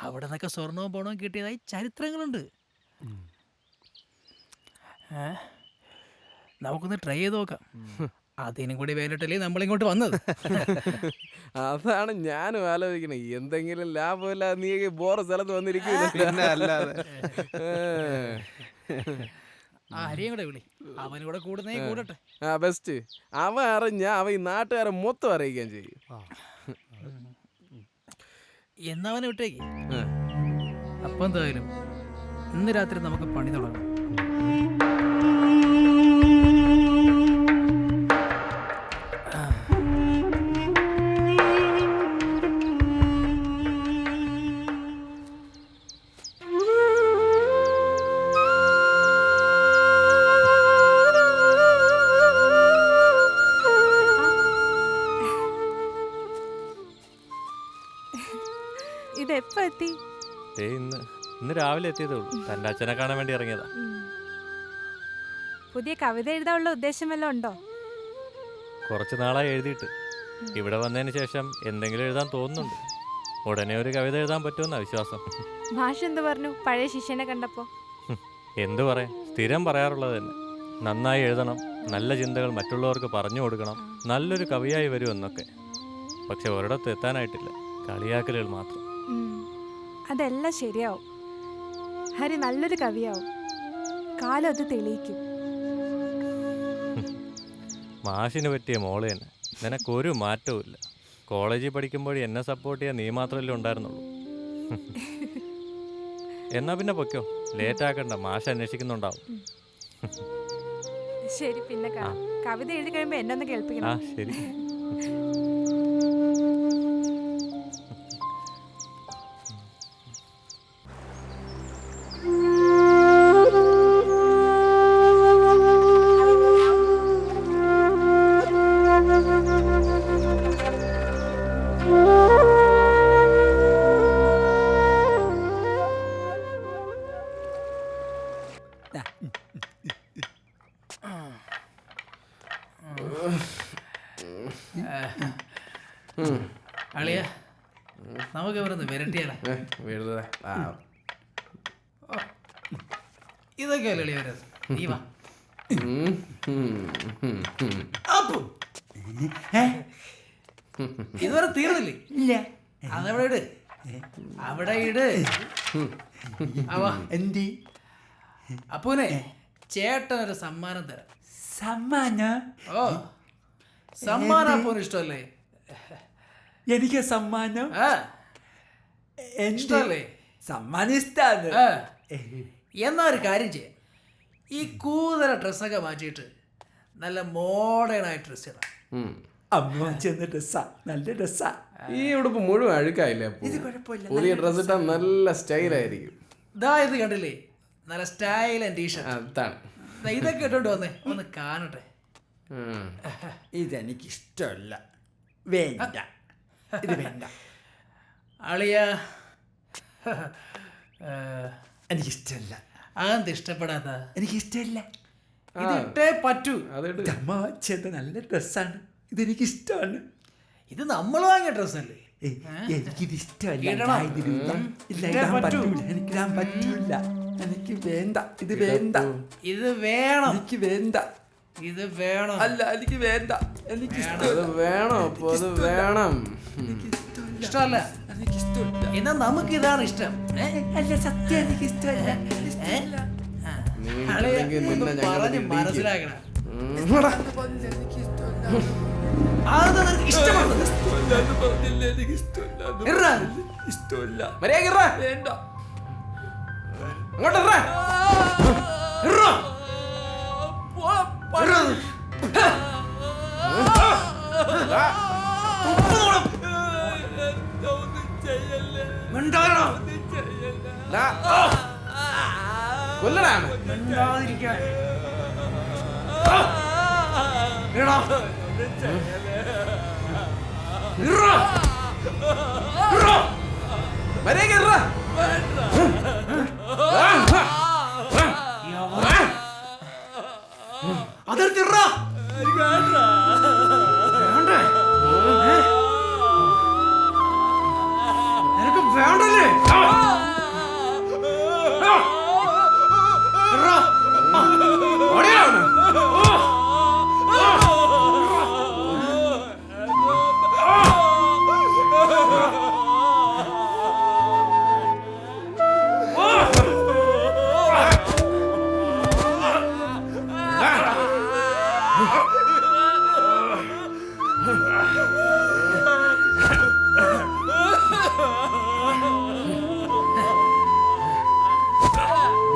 അവിടെ നിന്നൊക്കെ സ്വർണവും പണവും കിട്ടിയതായി ചരിത്രങ്ങളുണ്ട്. നമുക്കൊന്ന് ട്രൈ ചെയ്ത് നോക്കാം. അതിനും കൂടി വേണ്ടിട്ടല്ലേ നമ്മളിങ്ങോട്ട് വന്നത്. അതാണ് ഞാനും ആലോചിക്കണേ, എന്തെങ്കിലും ലാഭമില്ല നീ ബോറ സ്ഥലത്ത് വന്നിരിക്കും. ആ ഹരിയും കൂടെ വിളി, അവനൂടെ കൂടുന്നേ കൂടട്ടെ. ആ ബെസ്റ്റ്. അവൻ അറിഞ്ഞ അവൻ ഈ നാട്ടുകാരെ മൊത്തം അറിയിക്കുകയും ചെയ്യും. എന്നാ അവനെ വിട്ടേക്ക്. അപ്പം എന്തായാലും ഇന്ന് രാത്രി നമുക്ക് പണി തുടങ്ങാം. ഇതെപ്പോ എത്തി? ഇന്ന് രാവിലെ എത്തിയതേ ഉള്ളൂ. തൻ്റെ അച്ഛനെ കാണാൻ വേണ്ടി ഇറങ്ങിയതാ. പുതിയ കവിത എഴുതാനുള്ള ഉദ്ദേശം വല്ലതും ഉണ്ടോ? കുറച്ച് നാളായി എഴുതിയിട്ട്. ഇവിടെ വന്നതിന് ശേഷം എന്തെങ്കിലും എഴുതാൻ തോന്നുന്നുണ്ട്. ഉടനെ ഒരു കവിത എഴുതാൻ പറ്റുമെന്നാ വിശ്വാസം. മാഷ് എന്ത് പറഞ്ഞു പഴയ ശിഷ്യനെ കണ്ടപ്പോ? എന്തു പറയാൻ, സ്ഥിരം പറയാറുള്ളത് തന്നെ. നന്നായി എഴുതണം, നല്ല ചിന്തകൾ മറ്റുള്ളവർക്ക് പറഞ്ഞു കൊടുക്കണം, നല്ലൊരു കവിയായി വരും എന്നൊക്കെ. പക്ഷെ ഒരിടത്ത് എത്താനായിട്ടില്ല, കളിയാക്കലുകൾ മാത്രം. അതെല്ലാം ശരിയാവും. ഹരി നല്ലൊരു കവിയാവും. കാലം അത് തെളിയിക്കും. മാഷിന് പറ്റിയ മോള് തന്നെ. നിനക്കൊരു മാറ്റവും ഇല്ല. കോളേജിൽ പഠിക്കുമ്പോൾ എന്നെ സപ്പോർട്ട് ചെയ്യാൻ നീ മാത്രമല്ലേ ഉണ്ടായിരുന്നുള്ളൂ. എന്നാ പിന്നെ പൊയ്ക്കോ, ലേറ്റ് ആക്കണ്ട. മാഷ് അന്വേഷിക്കുന്നുണ്ടാവും. ശരി, പിന്നെ കാണാം. കവിത എഴുതി കഴിയുമ്പോ എന്നെ ഒന്ന് കേൾപ്പിക്കണം. ആ ശരി. അളിയ, നമുക്ക് ഇവരൊന്ന് വിരട്ടിയാലേ? ഇതൊക്കെ അല്ലേ അളിയ വരത്? നീ വാ. ഇതുവരെ തീർന്നില്ലേ? ഇല്ല. അതവിടെ ഇട്, അവിടെ ഇട്. എന്തി അപ്പൂനെ ചേട്ടനൊരു സമ്മാനം തരാം. സമ്മാനം? ഓ, സമ്മാനം അപ്പൂന് ഇഷ്ടമല്ലേ? എനിക്ക് സമ്മാനം ഇഷ്ടമല്ലേ? സമ്മാനം ഇഷ്ടാണ്. എന്നാ ഒരു കാര്യം ചെയ്യാം, ഈ കൂതര ഡ്രസ്സൊക്കെ മാറ്റിയിട്ട് നല്ല മോഡേൺ ആയിട്ട് ഡ്രസ് ഇടാം. അമ്മ ചെന്ന ഡ്രസ്സാ, നല്ല ഡ്രസ്സാ. ഈ ഉടുപ്പ് മുഴുവൻ അഴുക്കായില്ലേ? പുതിയ ഡ്രസ് ഇട്ടാൽ നല്ല സ്റ്റൈലായിരിക്കും. ഇതാ ഇത് കണ്ടില്ലേ, നല്ല സ്റ്റൈൽ ആൻഡ് ടീഷർട്ട്. അതാണ്. ഇതൊക്കെ ഇട്ടോണ്ട് വന്നേ, ഒന്ന് കാണട്ടെ. ഇതെനിക്ക് ഇഷ്ടമല്ല, വേണ്ട, ഇത് വേണ്ട. അളിയ, എനിക്കിഷ്ടമല്ല. അതെന്ത് ഇഷ്ടപ്പെടാത്ത? എനിക്കിഷ്ടമല്ല. ഇതിട്ടേ പറ്റൂ. അമ്മ ചെന്ന നല്ല ഡ്രസ്സാണ്, ഇതെനിക്ക് ഇഷ്ടമാണ്. ഇത് നമ്മൾ വാങ്ങിയ ഡ്രസ്സല്ലേ? എനിക്കിത് ഇഷ്ടമല്ല. ഇടാൻ പറ്റൂല, എനിക്കിടാൻ പറ്റൂല. എനിക്ക് വേണ്ട, ഇത് വേണ്ട. ഇത് വേണം. എനിക്ക് വേണ്ട. ഇത് വേണം. അല്ല, എനിക്ക് വേണ്ട. എനിക്ക് വേണം. വേണം. ഇഷ്ടമല്ല? എനിക്ക് ഇഷ്ടമല്ല. എന്നാ നമുക്ക് ഇതാണ് ഇഷ്ടം. അല്ല, സത്യം എനിക്ക് ഇഷ്ടമല്ല. പറഞ്ഞ് മനസ്സിലാക്കണം. ഇഷ്ടമല്ല. വേണ്ട. അങ്ങോട്ട് കൊല്ലടാണ്. അതെടുത്തിട്രാ. വേണ്ടേ? നിനക്ക് വേണ്ടല്ലേ? ഇട്രാ. ഓടിയാ അവനെ.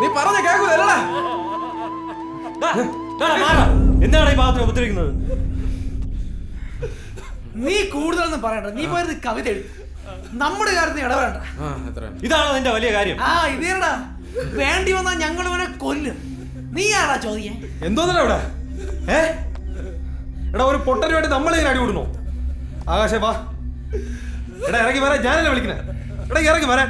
നീ പറഞ്ഞ കേൾക്കൂലേ? എന്താണ് ഈ ഭാഗത്ത് ഉപദ്രവിക്കുന്നത്? നീ കൂടുതലൊന്നും പറയണ്ട. നീ പോയത് കവിത എഴുതി നമ്മുടെ കാര്യത്തിൽ ഇടപെടണ്ട. ഇതാണോ നിന്റെ വലിയ കാര്യം? ആ ഇതേടാ വേണ്ടി വന്നാ ഞങ്ങൾ ഇവനെ കൊല്ലും. നീ ആരാ ചോദിക്കാൻ? എന്തോന്നല്ല ഇവിടെ എടാ ഒരു പൊട്ടന് വേണ്ടി നമ്മളെ അടി വിടണോ? ആകാശേ വാ. എടാ ഇറങ്ങി വരാൻ. ഞാനല്ലേ വിളിക്കണേ. എടാ ഇറങ്ങി വരാൻ.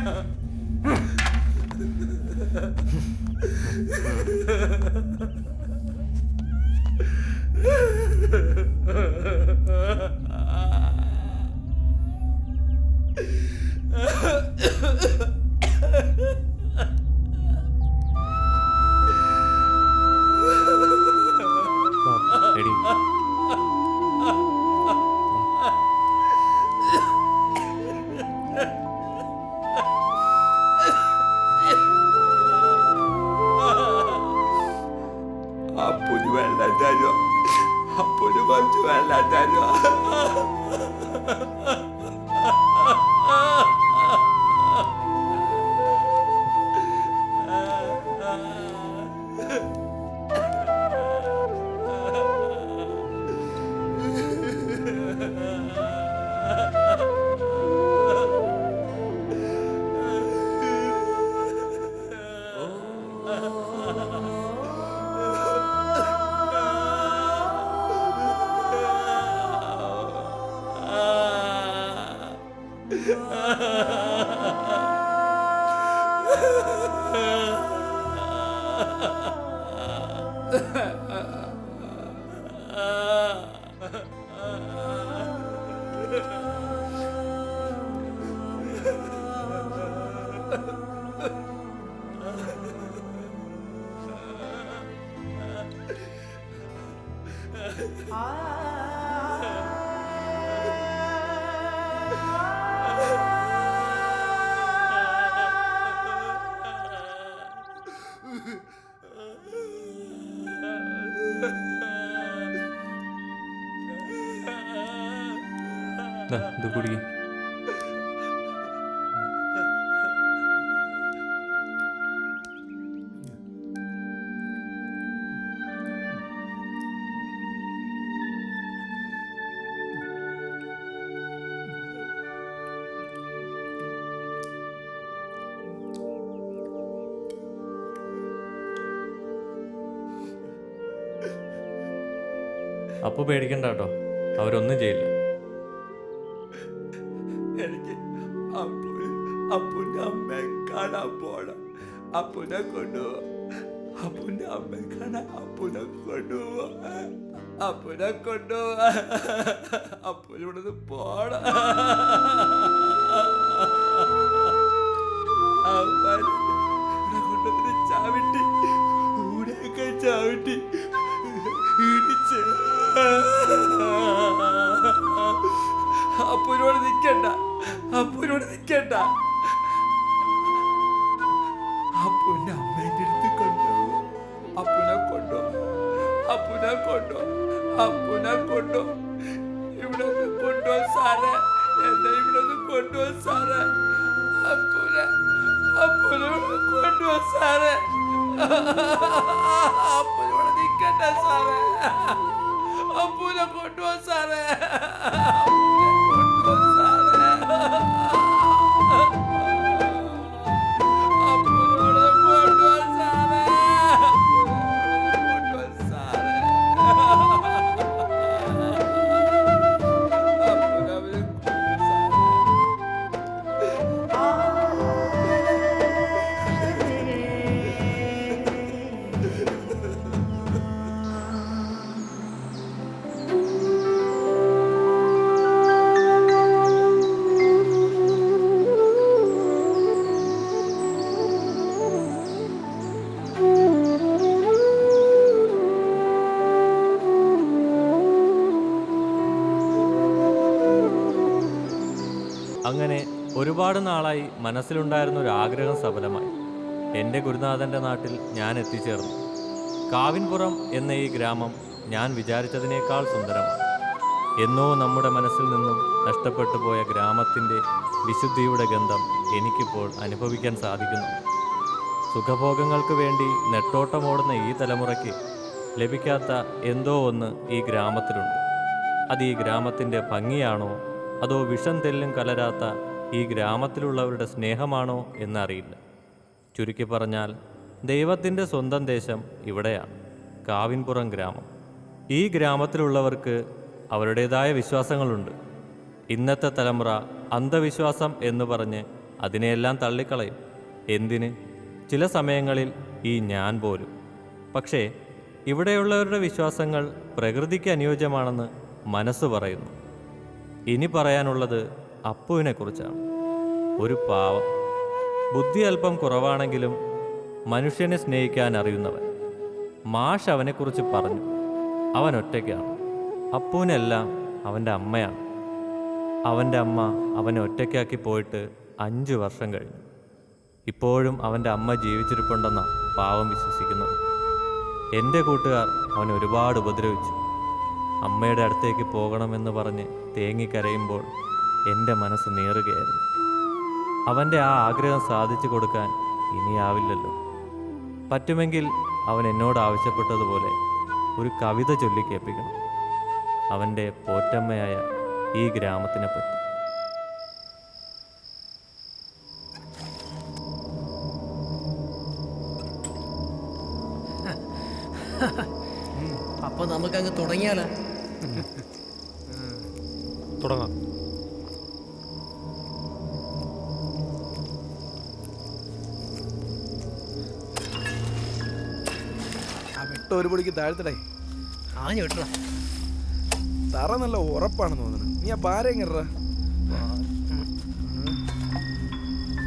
എടി അപ്പുന് വെള്ളം തരുമോ? അപ്പുന് കുറച്ച് വെള്ളം തരുമോ? ഇത് കുടി. അപ്പൊ പേടിക്കണ്ട കേട്ടോ, അവരൊന്നും ചെയ്യില്ല. എനിക്ക് അപ്പുന്റെ അമ്മയെ കാണാൻ പോണം. അപ്പുനെ കൊണ്ടുപോവാ. അപ്പുന്റെ അമ്മയെ കാണാൻ അപ്പുനെ കൊണ്ടുപോവാ. അപ്പുനെ കൊണ്ടുപോവാ. അപ്പുനിവിടുന്ന് പോണം. കൊണ്ടതിന് ചാവിട്ടി ഊടെയൊക്കെ ചാവിട്ടി ഇടിച്ച്. അപ്പുനോട് നിക്കണ്ട. അപ്പുനോട് നിക്കണ്ട. അപ്പുന്റെ അമ്മേന്റെ അടുത്ത് കൊണ്ടുപോകും. അപ്പുനെ കൊണ്ടോ. അപ്പുനെ കൊണ്ടോ. അപ്പുനെ കൊണ്ടോ. ഇവിടെ ഒന്ന് കൊണ്ടോ സാറേ. എന്നെ ഇവിടെ ഒന്ന് കൊണ്ടോ സാറേ. അപ്പുനെ കൊണ്ടോ സാറേ. അപ്പുനോട് നിക്കണ്ട സാറേ. അപ്പുനെ കൊണ്ടോ സാറേ. അപ്പുനെ കൊണ്ടോ സാറേ. അപ്പുനോട് കൊണ്ടോ സാറേ. കൊണ്ടോ സാറേ. അപ്പുനവരെ കൊണ്ടോ സാറേ. അങ്ങനെ ഒരുപാട് നാളായി മനസ്സിലുണ്ടായിരുന്ന ഒരു ആഗ്രഹം സഫലമായി. എൻ്റെ ഗുരുനാഥൻ്റെ നാട്ടിൽ ഞാൻ എത്തിച്ചേർന്നു. കാവിൻപുറം എന്ന ഈ ഗ്രാമം ഞാൻ വിചാരിച്ചതിനേക്കാൾ സുന്ദരമാണ്. എന്നോ നമ്മുടെ മനസ്സിൽ നിന്നും നഷ്ടപ്പെട്ടു പോയ ഗ്രാമത്തിൻ്റെ വിശുദ്ധിയുടെ ഗന്ധം എനിക്കിപ്പോൾ അനുഭവിക്കാൻ സാധിക്കുന്നു. സുഖഭോഗങ്ങൾക്ക് വേണ്ടി നെട്ടോട്ടമോടുന്ന ഈ തലമുറയ്ക്ക് ലഭിക്കാത്ത എന്തോ ഒന്ന് ഈ ഗ്രാമത്തിലുണ്ട്. അത് ഈ ഗ്രാമത്തിൻ്റെ ഭംഗിയാണോ അതോ വിഷം തെല്ലും കലരാത്ത ഈ ഗ്രാമത്തിലുള്ളവരുടെ സ്നേഹമാണോ എന്നറിയില്ല. ചുരുക്കി പറഞ്ഞാൽ ദൈവത്തിൻ്റെ സ്വന്തം ദേശം ഇവിടെയാണ്, കാവിൻപുറം ഗ്രാമം. ഈ ഗ്രാമത്തിലുള്ളവർക്ക് അവരുടേതായ വിശ്വാസങ്ങളുണ്ട്. ഇന്നത്തെ തലമുറ അന്ധവിശ്വാസം എന്ന് പറഞ്ഞ് അതിനെയെല്ലാം തള്ളിക്കളയും. എന്തിന്? ചില സമയങ്ങളിൽ ഈ ഞാൻ പോലും. പക്ഷേ ഇവിടെയുള്ളവരുടെ വിശ്വാസങ്ങൾ പ്രകൃതിക്ക് അനുയോജ്യമാണെന്ന് മനസ്സ് പറയുന്നു. ഇനി പറയാനുള്ളത് അപ്പുവിനെക്കുറിച്ചാണ്. ഒരു പാവം, ബുദ്ധി അല്പം കുറവാണെങ്കിലും മനുഷ്യനെ സ്നേഹിക്കാൻ അറിയുന്നവൻ. മാഷ് അവനെക്കുറിച്ച് പറഞ്ഞു, അവൻ ഒറ്റയ്ക്കാണ്. അപ്പുവിനെല്ലാം അവൻ്റെ അമ്മയാണ്. അവൻ്റെ അമ്മ അവനെ ഒറ്റയ്ക്കാക്കി പോയിട്ട് 5 വർഷം കഴിഞ്ഞു. ഇപ്പോഴും അവൻ്റെ അമ്മ ജീവിച്ചിരിപ്പുണ്ടെന്ന പാവം വിശ്വസിക്കുന്നത്. എൻ്റെ കൂട്ടുകാർ അവനെ ഒരുപാട് ഉപദ്രവിച്ചു. അമ്മയുടെ അടുത്തേക്ക് പോകണമെന്ന് പറഞ്ഞ് തേങ്ങിക്കരയുമ്പോൾ എൻ്റെ മനസ്സ് നീറുകയായിരുന്നു. അവൻ്റെ ആ ആഗ്രഹം സാധിച്ചു കൊടുക്കാൻ ഇനിയാവില്ലല്ലോ. പറ്റുമെങ്കിൽ അവൻ എന്നോട് ആവശ്യപ്പെട്ടതുപോലെ ഒരു കവിത ചൊല്ലിക്കേൾപ്പിക്കണം, അവൻ്റെ പോറ്റമ്മയായ ഈ ഗ്രാമത്തിനെ പറ്റി. അപ്പൊ നമുക്കങ്ങ് തുടങ്ങിയാലോ? തുടങ്ങാം. ആ വെട്ട ഒരു പൊടിക്ക് താഴ്ത്തടേ. ആഞ്ഞു വിട്ട തറ നല്ല ഉറപ്പാണെന്ന് തോന്നുന്നു. നീ ആ പാര എങ്ങടാ?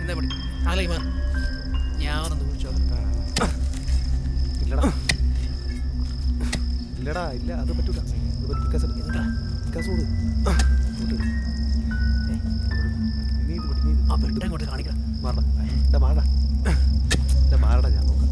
എന്താ പടി ആലേ മാ ഞാനൊന്ന് വിളിച്ചോ. ഇല്ലടാ ഇല്ലടാ ഇല്ല, അത് പറ്റൂല. ആ വെട്ടം കൊണ്ട് കാണിക്കണം. മാറടാ, ഞാൻ നോക്കാം.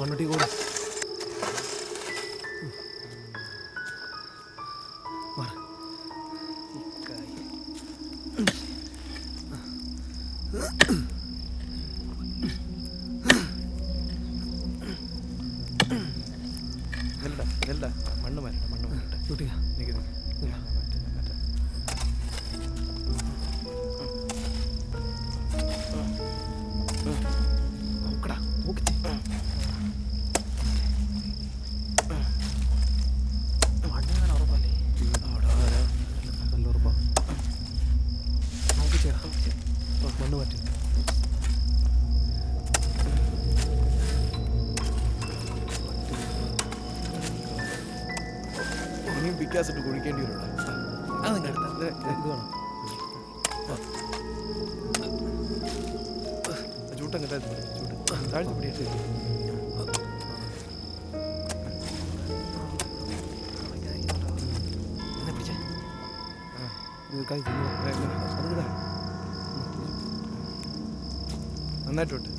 മണ്ണുട്ടി കൂടെ മണ്ണ് മാറ്റട്ടെ, മണ്ണ് മാറ്റട്ടെ. നോക്കടാ, നോക്കിച്ചേ. മണ്ണങ്ങനെ ഉറപ്പല്ലേ? നല്ല ഉറപ്പാ. നോക്കിച്ചേടാ, മണ്ണ് മാറ്റി. ഇനിയും പിക്കാസിട്ട് കുഴിക്കേണ്ടി വരുള്ളൂ. അത് നിങ്ങൾ എടുത്താ ഇത് വേണം. ചൂട്ടങ്ങ് താഴ്ത്തി പിടിയിട്ട് നന്നായിട്ട് വിട്ട്.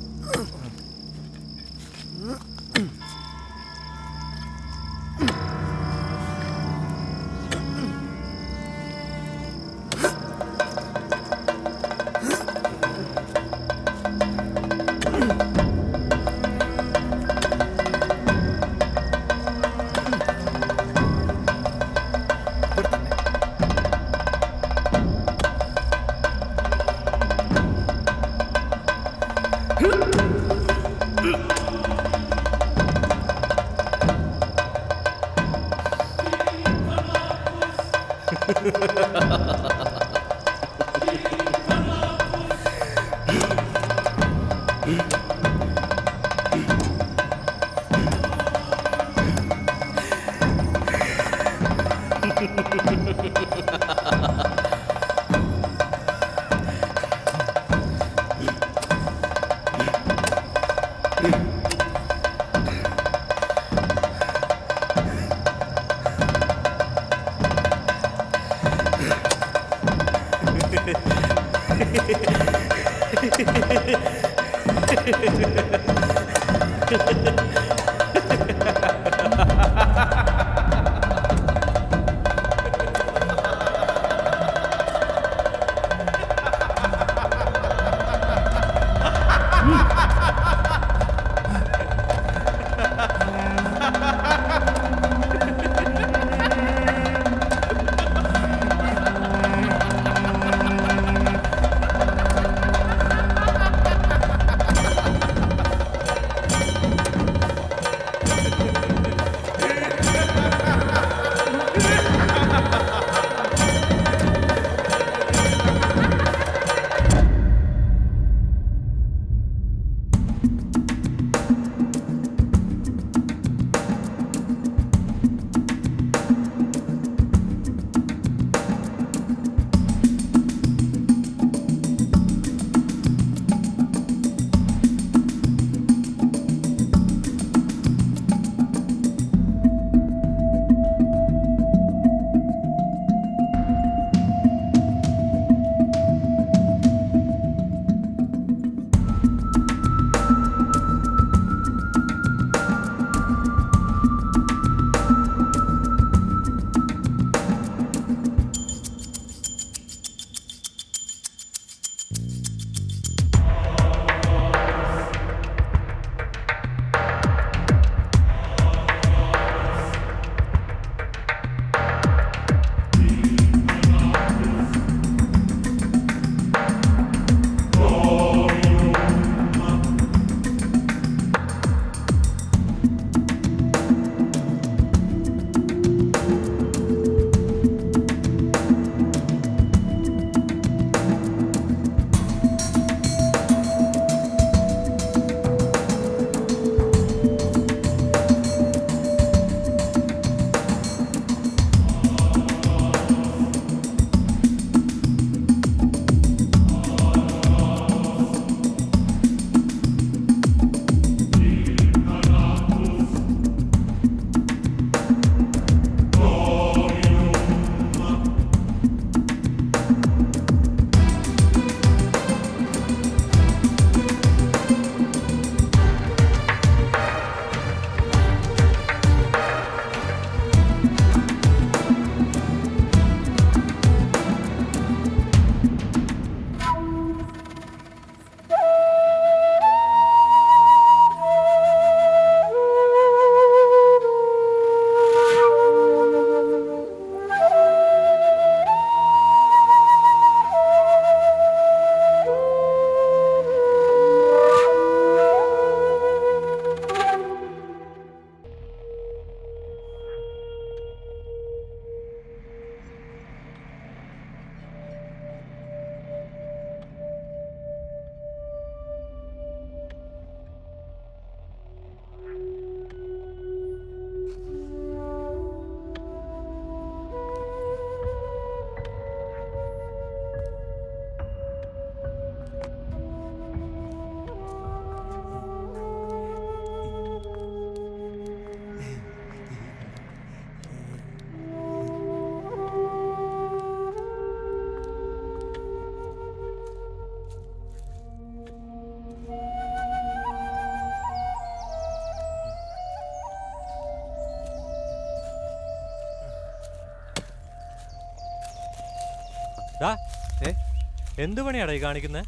എന്ത് പണിയാടാ ഈ കാണിക്കുന്നത്?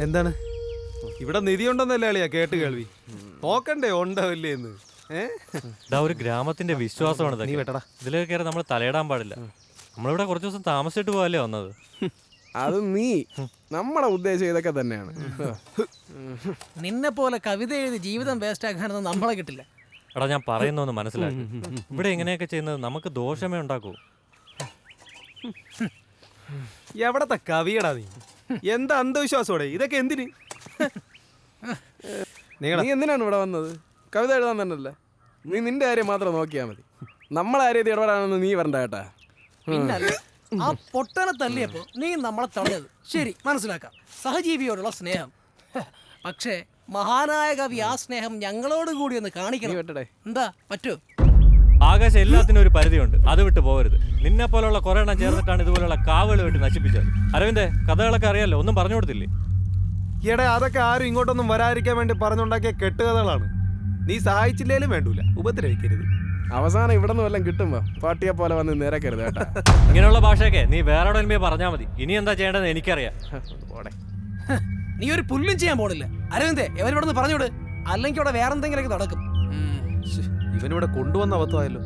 എന്താണ് ഇവിടെ നിധി ഉണ്ടെന്നല്ലേ അളിയാ കേട്ട് കേൾവി. നോക്കണ്ടേ ഉണ്ടോ ഇല്ലേ എന്ന്. ഇതാ ഒരു ഗ്രാമത്തിന്റെ വിശ്വാസമാണ് ഇതൊക്കെ. നീ വെട്ടടാ. ഇതിലൊക്കെ കയറി നമ്മൾ തലയിടാൻ പാടില്ല. നമ്മളിവിടെ കുറച്ച് ദിവസം താമസിച്ചിട്ട് പോകാല്ലേ വന്നത്. അത് നീ നമ്മുടെ ഉദ്ദേശം ഇതൊക്കെ തന്നെയാണ്. നിന്നെ പോലെ കവിത എഴുതി ജീവിതം വേസ്റ്റ് ആക്കാനൊന്നും നമ്മളെ കിട്ടില്ല. എടാ ഞാൻ പറയുന്നൊന്ന് മനസ്സിലാക്കി. ഇവിടെ ഇങ്ങനെയൊക്കെ ചെയ്യുന്നത് നമുക്ക് ദോഷമേ ഉണ്ടാക്കൂ. എവിടത്തെ കവിയടാ നീ? എന്താ അന്ധവിശ്വാസോടെ ഇതൊക്കെ എന്തിന്? നീ എന്തിനാണ് ഇവിടെ വന്നത്? കവിത എഴുതാൻ തന്നെയല്ലേ? നീ നിന്റെ കാര്യം മാത്രം നോക്കിയാൽ മതി. നമ്മളെ കാര്യം ഇടപെടാണെന്ന് നീ വരണ്ട കേട്ടാ. പിന്നല്ല ആ പൊട്ടനെ തല്ലിയപ്പോ നീ നമ്മളെ തടഞ്ഞത് ശരി, മനസ്സിലാക്കാം. സഹജീവിയോടുള്ള സ്നേഹം. പക്ഷേ മഹാനായ കവി ആ സ്നേഹം ഞങ്ങളോട് കൂടി ഒന്ന് കാണിക്കണം. എന്താ പറ്റൂ? ആകാശം എല്ലാത്തിനും ഒരു പരിധിയുണ്ട്, അത് വിട്ട് പോകരുത്. നിന്നെ പോലുള്ള കുറെ എണ്ണം ചേർന്നിട്ടാണ് ഇതുപോലുള്ള കാവുകൾ വിട്ട് നശിപ്പിച്ചത്. അരവിന്ദേ, കഥകളൊക്കെ അറിയാലോ, ഒന്നും പറഞ്ഞു കൊടുത്തില്ലേ? ഈയിടെ അതൊക്കെ ആരും ഇങ്ങോട്ടൊന്നും വരാതിരിക്കാൻ വേണ്ടി പറഞ്ഞുണ്ടാക്കിയ കെട്ടുകഥകളാണ്. നീ സഹായിച്ചില്ലേലും വേണ്ടൂല, ഉപദ്രവിക്കരുത്. അവസാനം ഇവിടെ നിന്ന് വല്ലതും കിട്ടുമ്പോ പാട്ടിയെ പോലെ വന്ന് നിരക്കരുത് കേട്ടാ. ഇങ്ങനെയുള്ള ഭാഷയൊക്കെ നീ വേറെ എവിടെ പറഞ്ഞാൽ മതി. ഇനി എന്താ ചെയ്യേണ്ടതെന്ന് എനിക്കറിയാം. പോടെ. നീ ഒരു പുല്ലും ചെയ്യാൻ പോണില്ല അരവിന്ദേ. എവരിവിടെ നിന്ന് പറഞ്ഞോട്, അല്ലെങ്കിൽ ഇവിടെ വേറെ എന്തെങ്കിലുമൊക്കെ നടക്കും. ഇവനിവിടെ കൊണ്ടുവന്ന അബദ്ധമായല്ലോ.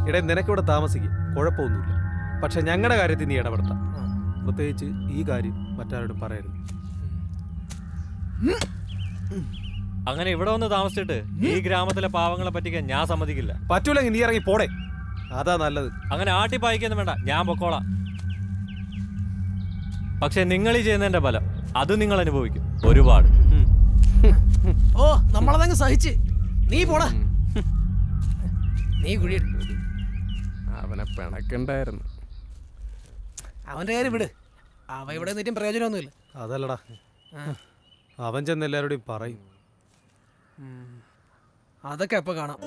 ഇടയിൽ നിനക്കിവിടെ താമസിക്കും, കുഴപ്പമൊന്നുമില്ല. പക്ഷെ ഞങ്ങളുടെ കാര്യത്തിൽ നീ ഇടപെടത്താം. പ്രത്യേകിച്ച് ഈ കാര്യം മറ്റാരോടും പറയരുത്. അങ്ങനെ ഇവിടെ വന്ന് താമസിച്ചിട്ട് ഈ ഗ്രാമത്തിലെ പാവങ്ങളെ പറ്റിക്കാൻ ഞാൻ സമ്മതിക്കില്ല. പറ്റൂലെങ്കിൽ നീ ഇറങ്ങി പോടെ, അതാ നല്ലത്. അങ്ങനെ ആട്ടിപ്പായിക്കൊന്നും വേണ്ട, ഞാൻ പൊക്കോളാം. പക്ഷെ നിങ്ങൾ ഈ ചെയ്യുന്നതിന്റെ ഫലം അത് നിങ്ങൾ അനുഭവിക്കും ഒരുപാട്. ഓ, നമ്മളതങ്ങ് സഹിച്ച്. നീ പോടാ, നീ കുഴിയിട്ട് അവനെ പിണക്കണ്ടായിരുന്നു. അവന്റെ കാര്യം വിട്, അവ ഇവിടെ നിന്നിട്ടും പ്രയോജനമൊന്നുമില്ല. അതല്ലടാ, അവൻ ചെന്ന് എല്ലാവരോടും പറയും. അതൊക്കെ അപ്പൊ കാണാം.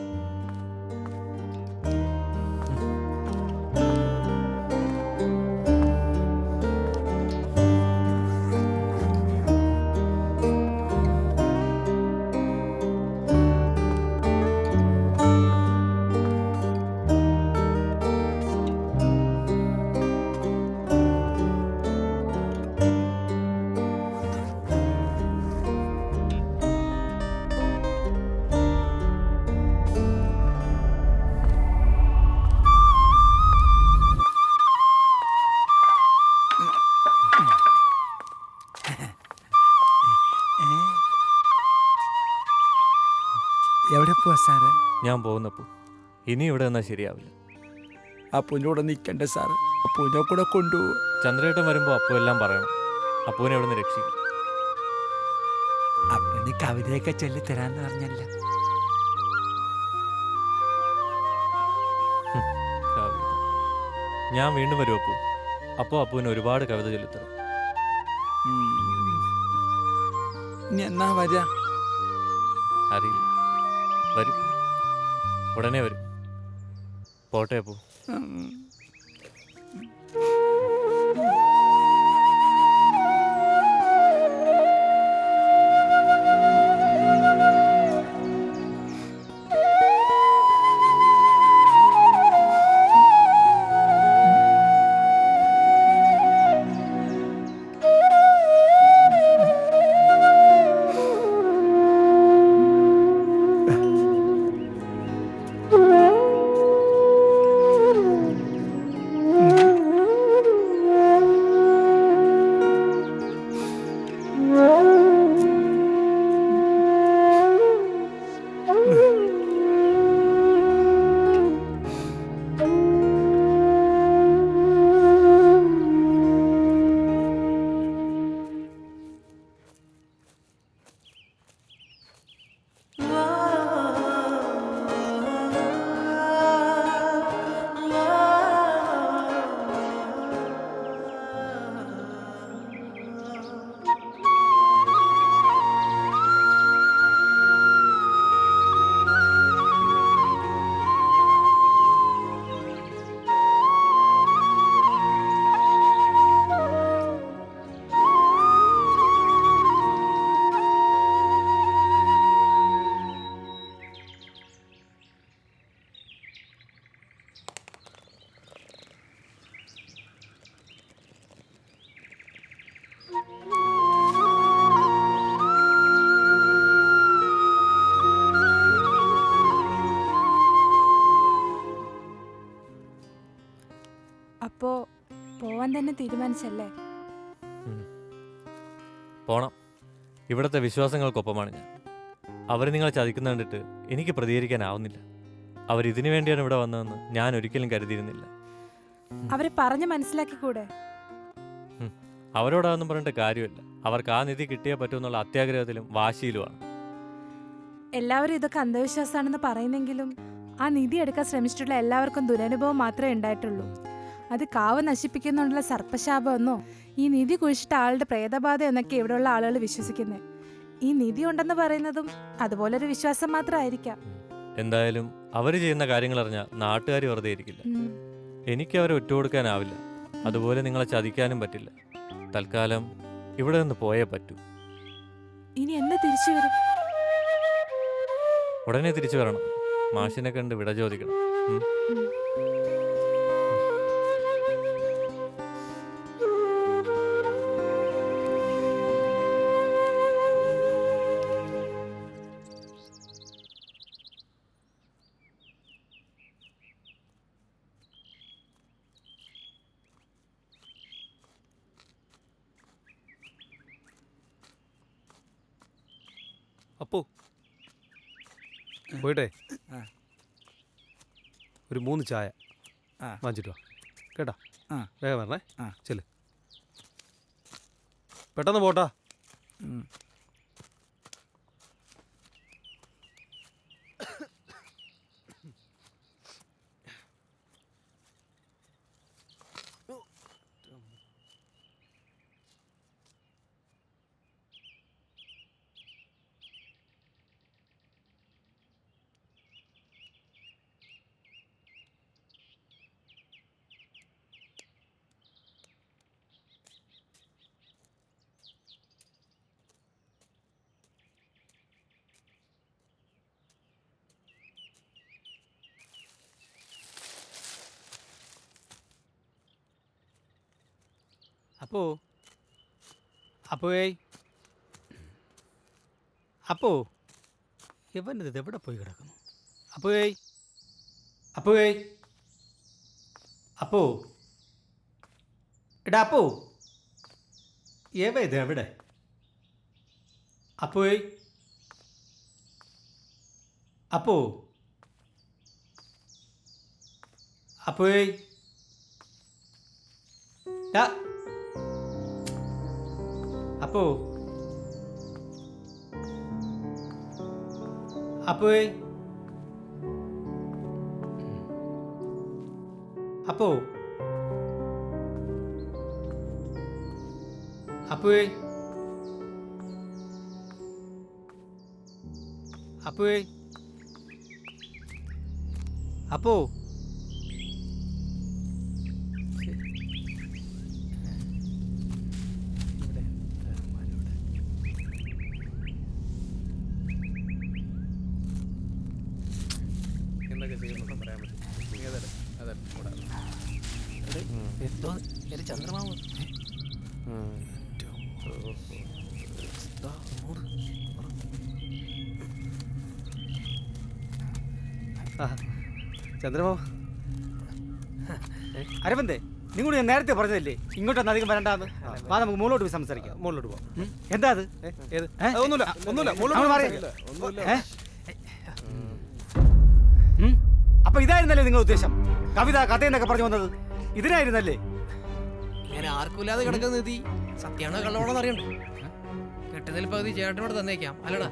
എവിടെ പോവാ സാറ്? ഞാൻ പോകുന്നപ്പോ ഇനി ഇവിടെ നിന്നാൽ ശരിയാവില്ല. അപ്പൂൻ്റെ കൂടെ നിൽക്കണ്ടേ സാറ്? അപ്പൂനെ കൂടെ കൊണ്ടുപോകും. ചന്ദ്രേട്ടൻ വരുമ്പോ അപ്പു എല്ലാം പറയണം. അപ്പൂനെ ഇവിടെ നിന്ന് രക്ഷിക്കും. അപ്പന് കവിതയൊക്കെ ചൊല്ലിത്തരാന്ന് പറഞ്ഞല്ല. കവിത ഞാൻ വീണ്ടും വരും അപ്പു. അപ്പോൾ അപ്പുവിന് ഒരുപാട് കവിത ചൊല്ലിത്തരാം. ഇനി എന്നാ വരാ? അറിയില്ല, വരും, ഉടനെ വരും. പോട്ടെ അപ്പു. അപ്പോ പോവാൻ തന്നെ തീരുമാനിച്ചല്ലേ? പോണം. ഇവിടുത്തെ വിശ്വാസങ്ങൾക്കൊപ്പമാണ് ഞാൻ. അവർ നിങ്ങളെ ചതിക്കുന്ന കണ്ടിട്ട് എനിക്ക് പ്രതികരിക്കാനാവുന്നില്ല. അവരിതിനു വേണ്ടിയാണ് ഇവിടെ വന്നതെന്ന് ഞാൻ ഒരിക്കലും കരുതിയിരുന്നില്ല. അവരെ പറഞ്ഞ് മനസ്സിലാക്കിക്കൂടെ? അവരോടാണെന്നും പറഞ്ഞിട്ട് കാര്യമില്ല. അവർക്ക് ആ നിധി കിട്ടിയേ പറ്റുമെന്നുള്ള അത്യാഗ്രഹത്തിലും വാശിയിലുമാണ്. എല്ലാവരും ഇതൊക്കെ അന്ധവിശ്വാസമാണെന്ന് പറയുന്നെങ്കിലും ആ നിധി എടുക്കാൻ ശ്രമിച്ചിട്ടുള്ള എല്ലാവർക്കും ദുരനുഭവം മാത്രമേ ഉണ്ടായിട്ടുള്ളൂ. അത് കാവ് നശിപ്പിക്കുന്നുള്ള സർപ്പശാപമെന്നോ ഈ നിധി കുഴിച്ചിട്ട ആളുടെ പ്രേതബാധ എന്നൊക്കെ ഇവിടെയുള്ള ആളുകൾ വിശ്വസിക്കുന്നത്. ഈ നിധി ഉണ്ടെന്ന് പറയുന്നതും അതുപോലൊരു വിശ്വാസം മാത്രമായിരിക്കാം. എന്തായാലും അവർ ചെയ്യുന്ന കാര്യങ്ങൾ അറിഞ്ഞാൽ നാട്ടുകാർ വെറുതെ ഇരിക്കില്ല. എനിക്ക് അവരെ ഒറ്റുകൊടുക്കാനാവില്ല. അതുപോലെ നിങ്ങളെ ചതിക്കാനും പറ്റില്ല. തൽക്കാലം ഇവിടെ നിന്ന് പോയേ പറ്റൂ. ഇനി എന്ന് തിരിച്ചു വരും? ഉടനെ തിരിച്ചു വരണം. മാഷിനെ കണ്ട് വിട ചോദിക്കണം. അപ്പോ പോയിട്ടെ ഒരു 3 ചായ വാങ്ങിച്ചിട്ട് വാ കേട്ടാ. വേഗം വരണേ. ചെല്, പെട്ടെന്ന് പോട്ടാ. അപ്പോ ഇവനിത് എവിടെ പോയി കിടക്കുന്നു? അപ്പോ എടാ അപ്പോ ഇത് എവിടെ? അപ്പോ അപ്പോ അപ്പോ അപ്പോ അപ്പോ അപ്പോ അപ്പോ അപ്പോ അപ്പോ ചന്ദ്രമാവ് ചന്ദ്രബാബു, അരവിന്ദേ, നിങ്ങൾ ഞാൻ നേരത്തെ പറഞ്ഞതല്ലേ ഇങ്ങോട്ടൊന്നും അധികം വരണ്ടാന്ന്? വാ നമുക്ക് മുകളിലോട്ട് പോയി സംസാരിക്കാം. മുകളിലോട്ട് പോവാം. എന്താ അത്? ഏത്? ഒന്നുമില്ല. അപ്പൊ ഇതായിരുന്നല്ലേ നിങ്ങൾ ഉദ്ദേശം? കവിത കഥയെന്നൊക്കെ പറഞ്ഞു വന്നത് ഇതിനായിരുന്നല്ലേ? ഇങ്ങനെ ആർക്കുമില്ലാതെ കിടക്കുന്ന നിധി സത്യാണോ കള്ളമാണോ അറിയണ്ടേ? കെട്ടുന്നതിൽ പകുതി ചേട്ടനോട് തന്നേക്കാം അല്ലടാ.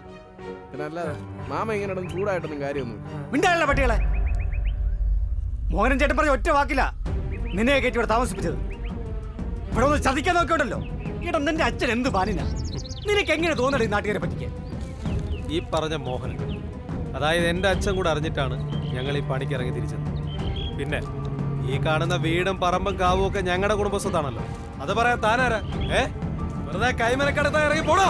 അല്ലാതെ മാമ ഇങ്ങനെ ചൂടായിട്ടൊന്നും കാര്യമൊന്നും. മിണ്ടാനുള്ള പട്ടികളെ. മോഹനൻ ചേട്ടൻ പറഞ്ഞ ഒറ്റ വാക്കില്ല നിന്നെ കയറ്റി ഇവിടെ താമസിപ്പിച്ചത്. ഇവിടെ ഒന്ന് ചതിക്കാൻ നോക്കിയോണ്ടല്ലോ. ഈടാ നിന്റെ അച്ഛൻ എന്ത് ബാലിനാ? നിനക്ക് എങ്ങനെ തോന്നണം ഈ നാട്ടുകാരെ പറ്റിക്കാൻ? ഈ പറഞ്ഞ മോഹനൻ, അതായത് എൻ്റെ അച്ഛൻ കൂടെ അറിഞ്ഞിട്ടാണ് ഞങ്ങൾ ഈ പണിക്ക് ഇറങ്ങി തിരിച്ചത്. പിന്നെ ഈ കാണുന്ന വീടും പറമ്പും കാവും ഒക്കെ ഞങ്ങളുടെ കുടുംബസ്വത്താണല്ലോ. അത് പറയാൻ താനാരാ? വെറുതെ കൈമനക്കടത്താൻ ഇറങ്ങി പോടോ.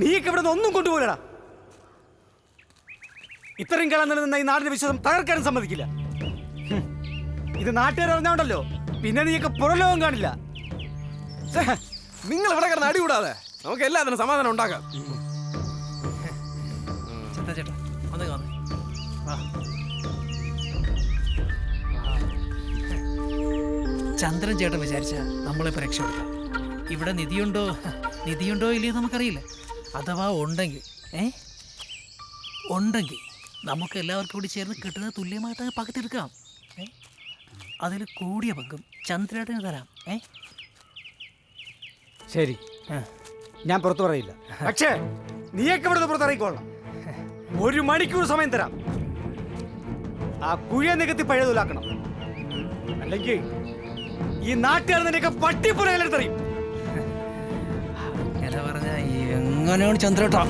നീക്ക് ഇവിടെ നിന്ന് ഒന്നും കൊണ്ടുപോലടാ. ഇത്രയും കാലം നിലനിന്ന ഈ നാടിന്റെ വിശ്വാസം തകർക്കാനും സമ്മതിക്കില്ല. ഇത് നാട്ടുകാർ അറിഞ്ഞോണ്ടല്ലോ പിന്നെ നീക്ക് പുറലോകം കാണില്ല. നിങ്ങൾ ഇവിടെ കിടന്ന് അടികൂടാതെ നമുക്ക് എല്ലാത്തിനും സമാധാനം ഉണ്ടാക്കാം. ചേട്ടാ ഒന്ന് കാണും. ചന്ദ്രൻ ചേട്ടൻ വിചാരിച്ച നമ്മളിപ്പോ രക്ഷപ്പെടുത്താം. ഇവിടെ നിധിയുണ്ടോ ഇല്ലയോ നമുക്കറിയില്ല. അഥവാ ഉണ്ടെങ്കിൽ നമുക്ക് എല്ലാവർക്കും കൂടി ചേർന്ന് കിട്ടുന്നത് തുല്യമായിട്ട് പകുത്തെടുക്കാം. അതിൽ കൂടിയ പങ്കും ചന്ദ്രേട്ടന് തരാം. ശരി, ഞാൻ പുറത്തു പറയില്ല. പക്ഷേ നീയൊക്കെ ഇവിടെ പുറത്തിറങ്ങിക്കോളണം. 1 മണിക്കൂർ സമയം തരാം. ആ കുഴിയെ നികത്തി പഴയതൊലാക്കണം. അല്ലെങ്കിൽ ഈ നാട്ടുകാർ നിന്നെയൊക്കെ പട്ടിപ്പുറയിലെടുത്തറിയും. അങ്ങനെ പറഞ്ഞ എങ്ങനെയാണ് ചന്ദ്രേട്ടാ?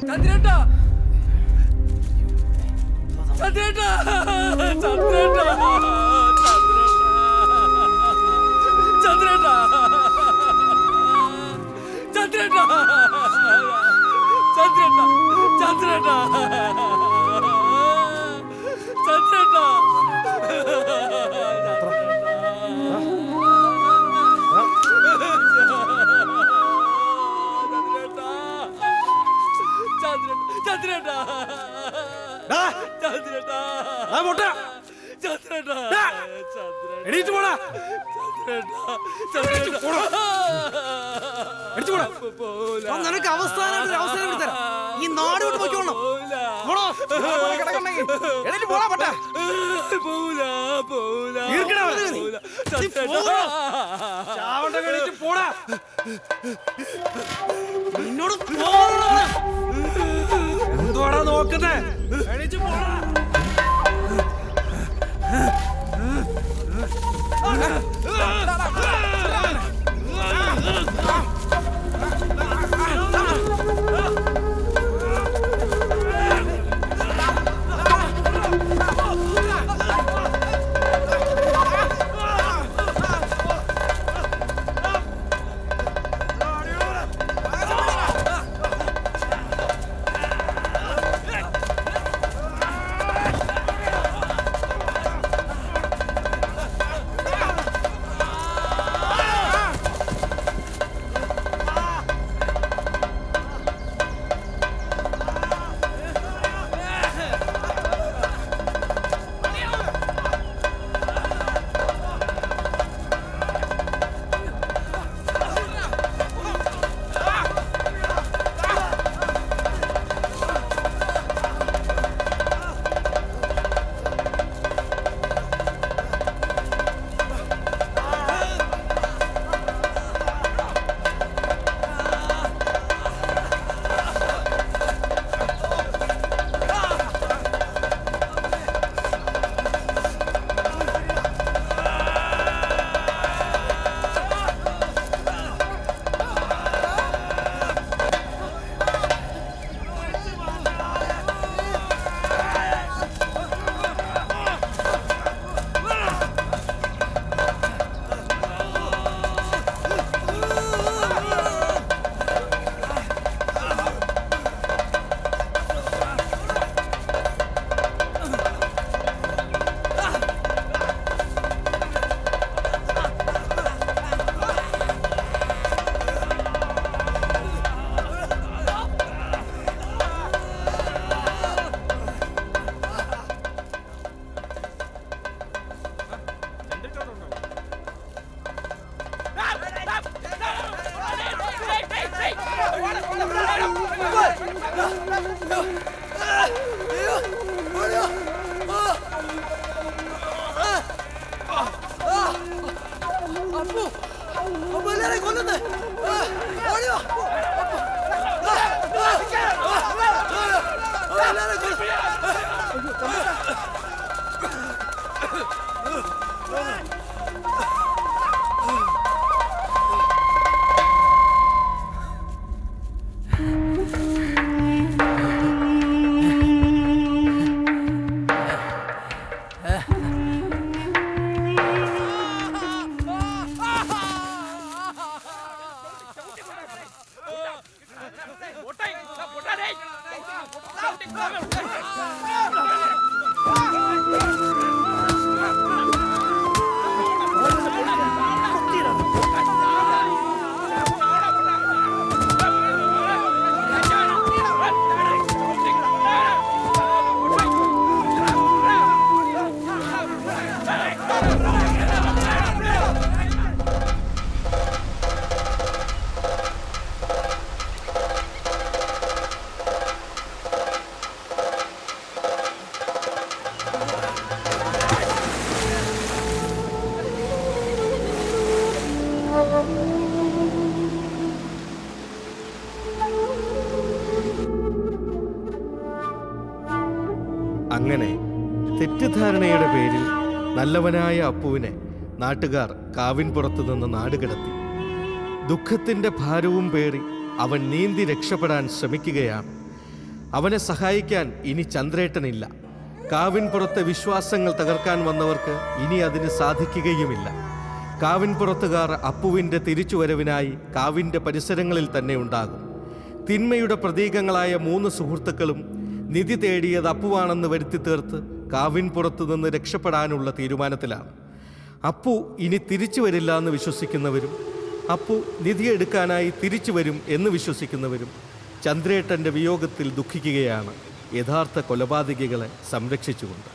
ചന്ദ്രേട്ടാ ചന്ദ്രേട്ടാ ചന്ദ്രേട്ടാ ചന്ദ്രേട്ടാ ചന്ദ്രേട്ടാ ചന്ദ്രേട്ടാ ചന്ദ്രേട്ടാ ചന്ദ്രേട്ടാ ചന്ദ്രേട്ടാ ചന്ദ്രേട്ടാ ചന്ദ്രേട്ടാ എണീറ്റ് പോടാ. നിനക്ക് അവസാനമായിട്ട് അവസരം എടുത്തരാം. ഈ നാട് വിട്ട് പോയിക്കോളണം. നിന്നോട് എന്തുവാടാ നോക്കുന്നേ? എണീറ്റ് പോടാ. പൊട്ടാ അങ്ങനെ തെറ്റിദ്ധാരണയുടെ പേരിൽ നല്ലവനായ അപ്പുവിനെ നാട്ടുകാർ കാവിൻപുറത്തു നിന്ന് നാടുകടത്തി. ദുഃഖത്തിൻ്റെ ഭാരവും പേറി അവൻ നീന്തി രക്ഷപ്പെടാൻ ശ്രമിക്കുകയാണ്. അവനെ സഹായിക്കാൻ ഇനി ചന്ദ്രേട്ടനില്ല. കാവിൻപുറത്തെ വിശ്വാസങ്ങൾ തകർക്കാൻ വന്നവർക്ക് ഇനി അതിന് സാധിക്കുകയുമില്ല. കാവിൻപുറത്തുകാർ അപ്പുവിൻ്റെ തിരിച്ചുവരവിനായി കാവിൻ്റെ പരിസരങ്ങളിൽ തന്നെ ഉണ്ടാകും. തിന്മയുടെ പ്രതീകങ്ങളായ 3 സുഹൃത്തുക്കളും നിധി തേടിയത് അപ്പുവാണെന്ന് വരുത്തി തീർത്ത് കാവിൻപുറത്തു നിന്ന് രക്ഷപ്പെടാനുള്ള തീരുമാനത്തിലാണ്. അപ്പു ഇനി തിരിച്ചു വരില്ല എന്ന് വിശ്വസിക്കുന്നവരും അപ്പു നിധിയെടുക്കാനായി തിരിച്ചു വരും എന്ന് വിശ്വസിക്കുന്നവരും ചന്ദ്രേട്ടൻ്റെ വിയോഗത്തിൽ ദുഃഖിക്കുകയാണ്, യഥാർത്ഥ കൊലപാതകികളെ സംരക്ഷിച്ചുകൊണ്ട്.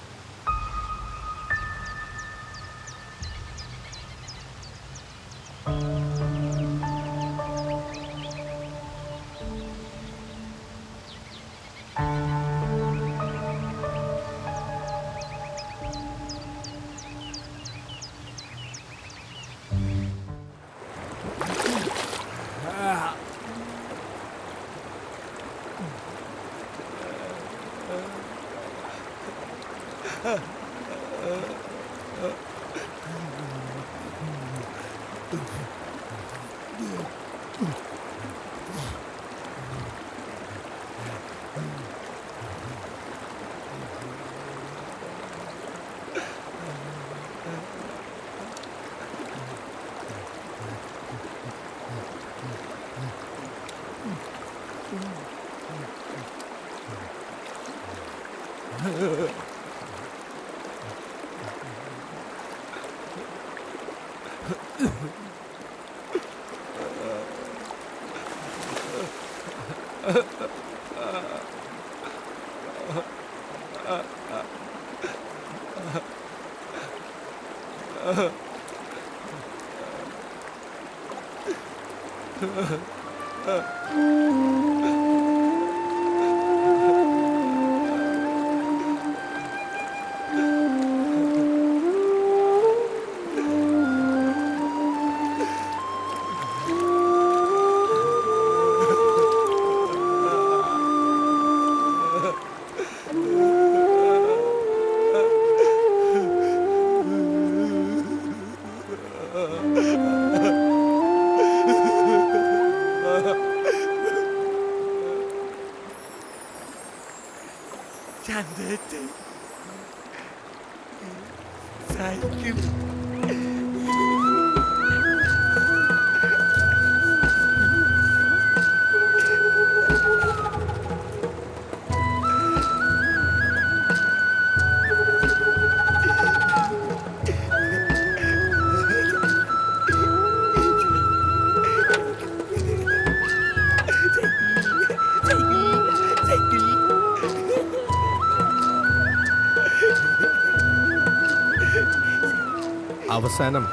അവസാനം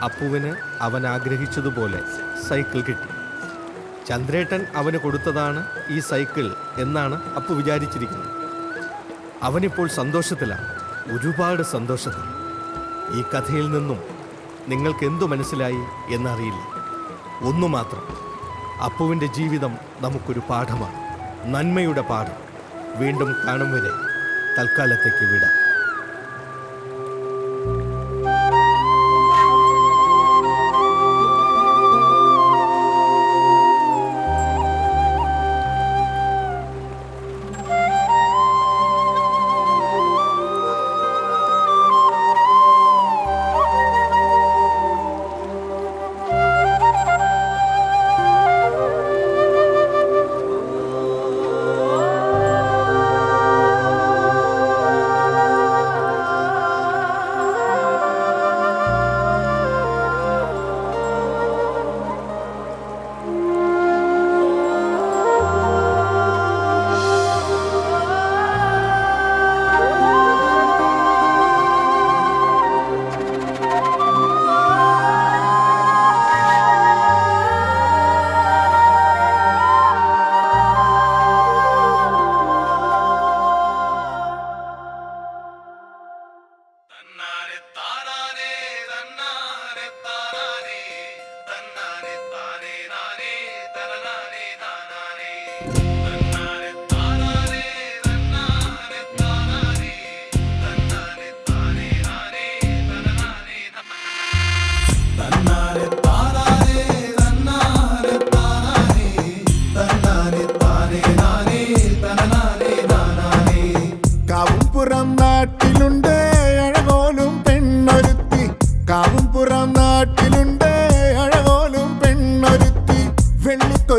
അപ്പുവിന് അവൻ ആഗ്രഹിച്ചതുപോലെ സൈക്കിൾ കിട്ടി. ചന്ദ്രേട്ടൻ അവന് കൊടുത്തതാണ് ഈ സൈക്കിൾ എന്നാണ് അപ്പു വിചാരിച്ചിരിക്കുന്നത്. അവനിപ്പോൾ സന്തോഷത്തിലാണ്, ഒരുപാട് സന്തോഷത്തിൽ. ഈ കഥയിൽ നിന്നും നിങ്ങൾക്ക് എന്തു മനസ്സിലായി എന്നറിയില്ല. ഒന്നു മാത്രം, അപ്പുവിൻ്റെ ജീവിതം നമുക്കൊരു പാഠമാണ്, നന്മയുടെ പാഠം. വീണ്ടും കാണും വരെ തൽക്കാലത്തേക്ക് വിടാം.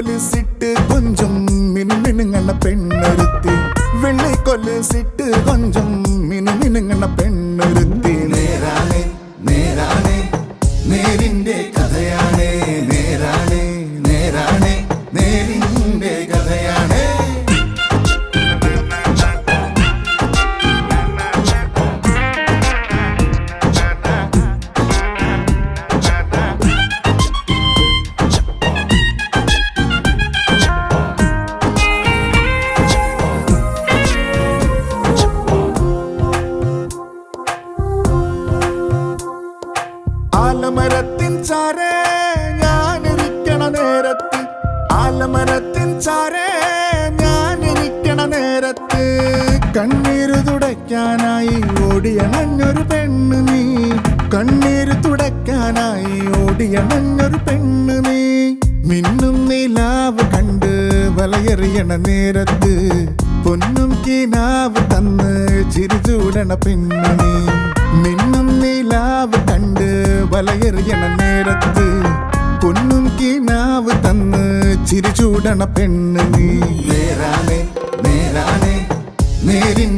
വെള്ളിക്കൊലിസിട്ട് കൊഞ്ചും മിനുമിനുങ്ങണ പെണ്ണൊരുത്തി വെള്ളിക്കൊലിസിട്ട് കൊഞ്ചും മിനുമിനുങ്ങണ പെണ്ണൊരുത്തി നേരാണേ നേരാണേ നേരിന്റെ കഥയാണേ നേരാണേ നേരാണേ നേരിന്റെ കഥയാണേ ആലമരത്തിൻ ചാരേ ഞാനിരിക്കണ നേരത്ത് ആലമരത്തിൻ ചാരേ ഞാനിരിക്കണ നേരത്ത് കണ്ണീര് തുടയ്ക്കാനായി ഓടിയണഞ്ഞൊരു പെണ്ണ് നീ കണ്ണീര് തുടയ്ക്കാനായി ഓടിയണഞ്ഞൊരു പെണ്ണ് നീ മിന്നും നിലാവ് കണ്ട് വലയെറിയണ നേരത്ത് പൊന്നും കിനാവ് തന്ന് ചിരിചൂടണ പെണ്ണ് നീ മിന്നും നിലാവ് കണ്ട് വലയെറിയണ നേരത്ത് പൊന്നും കിനാവ് തന്ന് ചിരിചൂടണ പെണ്ണ് നീ നേരാണേ നേരാണേ നേരിൻ